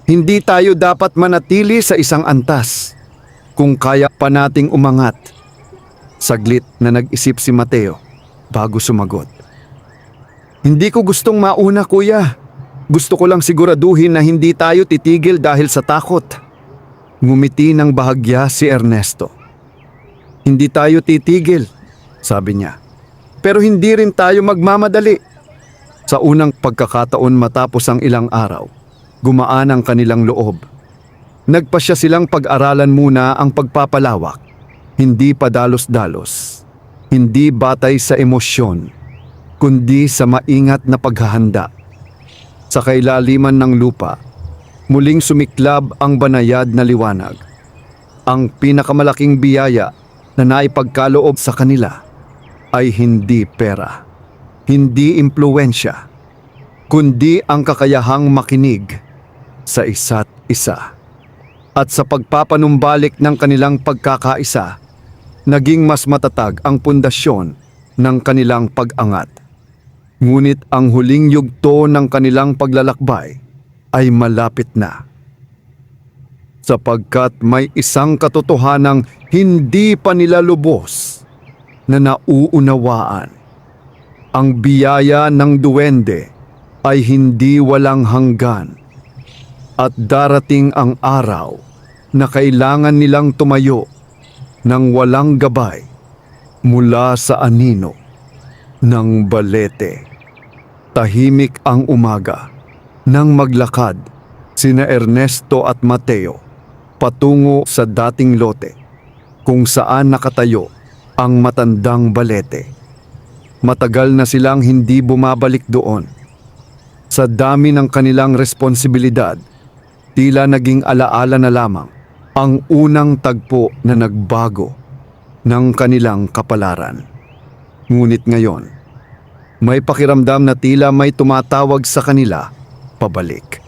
Hindi tayo dapat manatili sa isang antas kung kaya pa nating umangat. Saglit na nag-isip si Mateo bago sumagot. Hindi ko gustong mauna, kuya. Gusto ko lang siguraduhin na hindi tayo titigil dahil sa takot. Ngumiti ng bahagya si Ernesto. Hindi tayo titigil, sabi niya. Pero hindi rin tayo magmamadali. Sa unang pagkakataon matapos ang ilang araw, gumaan ang kanilang loob. Nagpasya silang pag-aralan muna ang pagpapalawak, hindi padalos-dalos, hindi batay sa emosyon, kundi sa maingat na paghahanda. Sa kailaliman ng lupa, muling sumiklab ang banayad na liwanag. Ang pinakamalaking biyaya na naipagkaloob sa kanila ay hindi pera, hindi impluwensya, kundi ang kakayahang makinig sa isa't isa. At sa pagpapanumbalik ng kanilang pagkakaisa, naging mas matatag ang pundasyon ng kanilang pag-angat. Ngunit ang huling yugto ng kanilang paglalakbay ay malapit na. Sapagkat may isang katotohanang hindi pa nila lubos na nauunawaan. Ang biyaya ng duwende ay hindi walang hanggan. At darating ang araw na kailangan nilang tumayo ng walang gabay mula sa anino ng balete. Tahimik ang umaga nang maglakad sina Ernesto at Mateo patungo sa dating lote kung saan nakatayo ang matandang balete. Matagal na silang hindi bumabalik doon. Sa dami ng kanilang responsibilidad, tila naging alaala na lamang ang unang tagpo na nagbago ng kanilang kapalaran. Ngunit ngayon, may pakiramdam na tila may tumatawag sa kanila pabalik.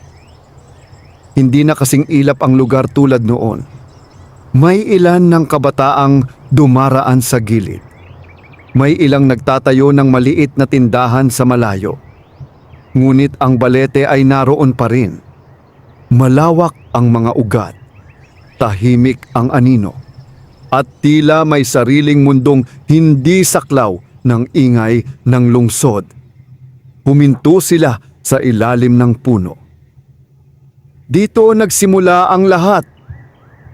Hindi na kasing ilap ang lugar tulad noon. May ilan ng kabataang dumaraan sa gilid. May ilang nagtatayo ng maliit na tindahan sa malayo. Ngunit ang balete ay naroon pa rin. Malawak ang mga ugat. Tahimik ang anino. At tila may sariling mundong hindi saklaw ng ingay ng lungsod. Huminto sila sa ilalim ng puno. Dito nagsimula ang lahat.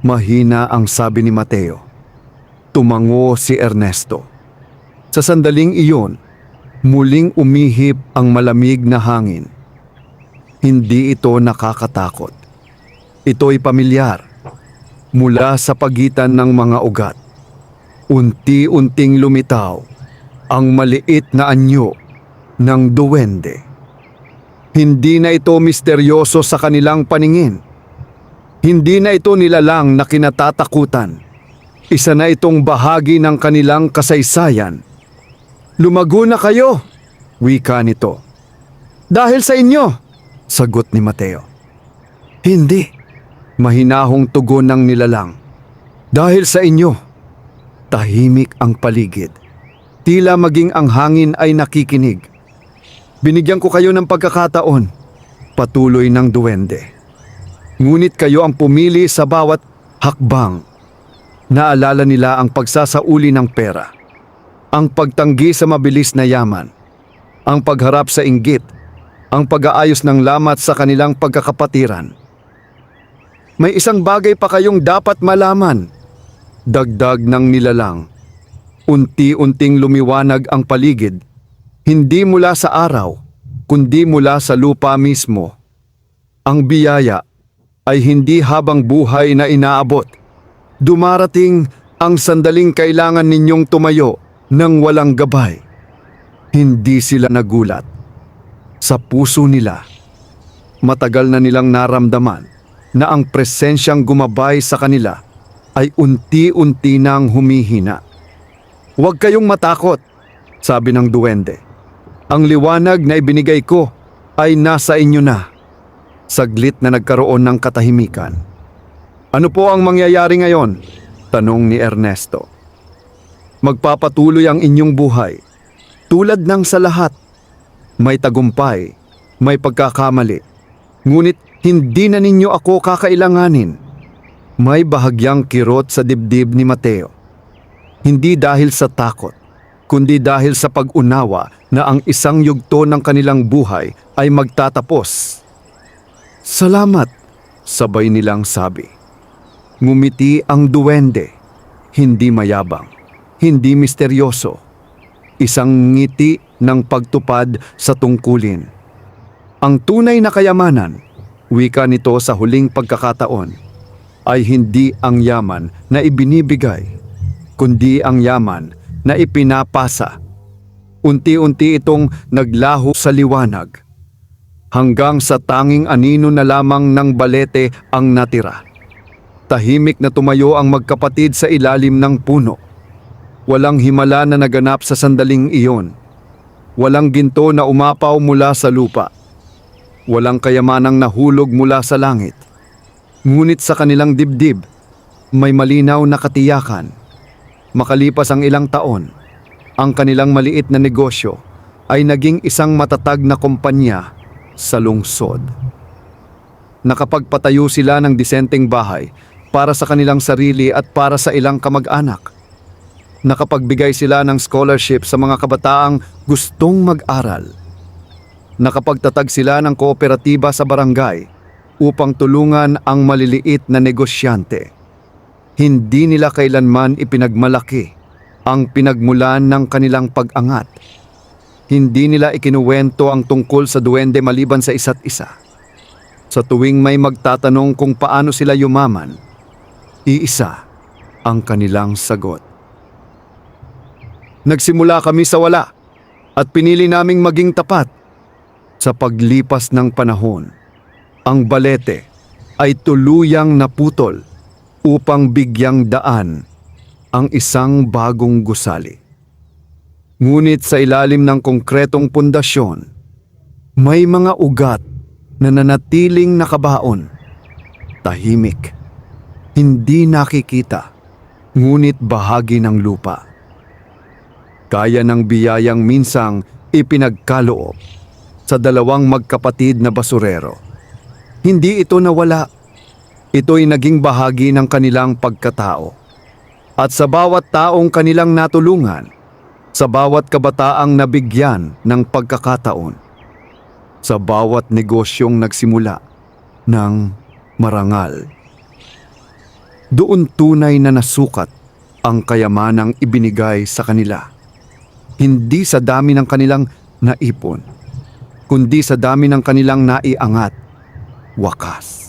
Mahina ang sabi ni Mateo. Tumango si Ernesto. Sa sandaling iyon, muling umihip ang malamig na hangin. Hindi ito nakakatakot. Ito'y pamilyar. Mula sa pagitan ng mga ugat, unti-unting lumitaw ang maliit na anyo ng duwende. Hindi na ito misteryoso sa kanilang paningin. Hindi na ito nilalang na kinatatakutan. Isa na itong bahagi ng kanilang kasaysayan. "Lumago na kayo," wika nito. "Dahil sa inyo," sagot ni Mateo. "Hindi," mahinahong tugon ng nilalang. "Dahil sa inyo." Tahimik ang paligid. Tila maging ang hangin ay nakikinig. "Binigyan ko kayo ng pagkakataon," patuloy ng duwende. "Ngunit kayo ang pumili sa bawat hakbang." Naalala nila ang pagsasauli ng pera, ang pagtanggi sa mabilis na yaman, ang pagharap sa inggit, ang pag-aayos ng lamat sa kanilang pagkakapatiran. "May isang bagay pa kayong dapat malaman," dagdag ng nilalang. Unti-unting lumiwanag ang paligid, hindi mula sa araw, kundi mula sa lupa mismo. Ang biyaya ay hindi habang buhay na inaabot. Dumarating ang sandaling kailangan ninyong tumayo ng walang gabay. Hindi sila nagulat. Sa puso nila, matagal na nilang naramdaman na ang presensyang gumabay sa kanila ay unti-unti nang humihina. "Huwag kayong matakot," sabi ng duwende. "Ang liwanag na ibinigay ko ay nasa inyo na." Saglit na nagkaroon ng katahimikan. "Ano po ang mangyayari ngayon?" tanong ni Ernesto. "Magpapatuloy ang inyong buhay. Tulad ng sa lahat. May tagumpay, may pagkakamali. Ngunit hindi na ninyo ako kakailanganin." May bahagyang kirot sa dibdib ni Mateo. Hindi dahil sa takot, kundi dahil sa pag-unawa na ang isang yugto ng kanilang buhay ay magtatapos. "Salamat," sabay nilang sabi. Ngumiti ang duwende, hindi mayabang, hindi misteryoso. Isang ngiti ng pagtupad sa tungkulin. Ang tunay na kayamanan, wika nito sa huling pagkakataon, ay hindi ang yaman na ibinibigay, kundi ang yaman na ipinapasa. Unti-unti itong naglaho sa liwanag, hanggang sa tanging anino na lamang ng balete ang natira. Tahimik na tumayo ang magkapatid sa ilalim ng puno. Walang himala na naganap sa sandaling iyon. Walang ginto na umapaw mula sa lupa. Walang kayamanang nahulog mula sa langit. Ngunit sa kanilang dibdib, may malinaw na katiyakan. Makalipas ang ilang taon, ang kanilang maliit na negosyo ay naging isang matatag na kumpanya sa lungsod. Nakapagpatayo sila ng disenteng bahay para sa kanilang sarili at para sa ilang kamag-anak. Nakapagbigay sila ng scholarship sa mga kabataang gustong mag-aral. Nakapagtatag sila ng kooperatiba sa barangay upang tulungan ang maliliit na negosyante. Hindi nila kailanman ipinagmalaki ang pinagmulan ng kanilang pag-angat. Hindi nila ikinuwento ang tungkol sa duwende maliban sa isa't isa. Sa tuwing may magtatanong kung paano sila yumaman, iisa ang kanilang sagot. "Nagsimula kami sa wala at pinili naming maging tapat." Sa paglipas ng panahon, ang balete ay tuluyang naputol upang bigyang daan ang isang bagong gusali. Ngunit sa ilalim ng konkretong pundasyon, may mga ugat na nanatiling nakabaon. Tahimik, hindi nakikita, ngunit bahagi ng lupa. Kaya ng biyayang minsang ipinagkaloob sa dalawang magkapatid na basurero. Hindi ito nawala. Ito'y naging bahagi ng kanilang pagkatao. At sa bawat taong kanilang natulungan, sa bawat kabataang nabigyan ng pagkakataon, sa bawat negosyong nagsimula ng marangal, doon tunay na nasukat ang kayamanang ibinigay sa kanila. Hindi sa dami ng kanilang naipon, kundi sa dami ng kanilang naiangat. Wakas.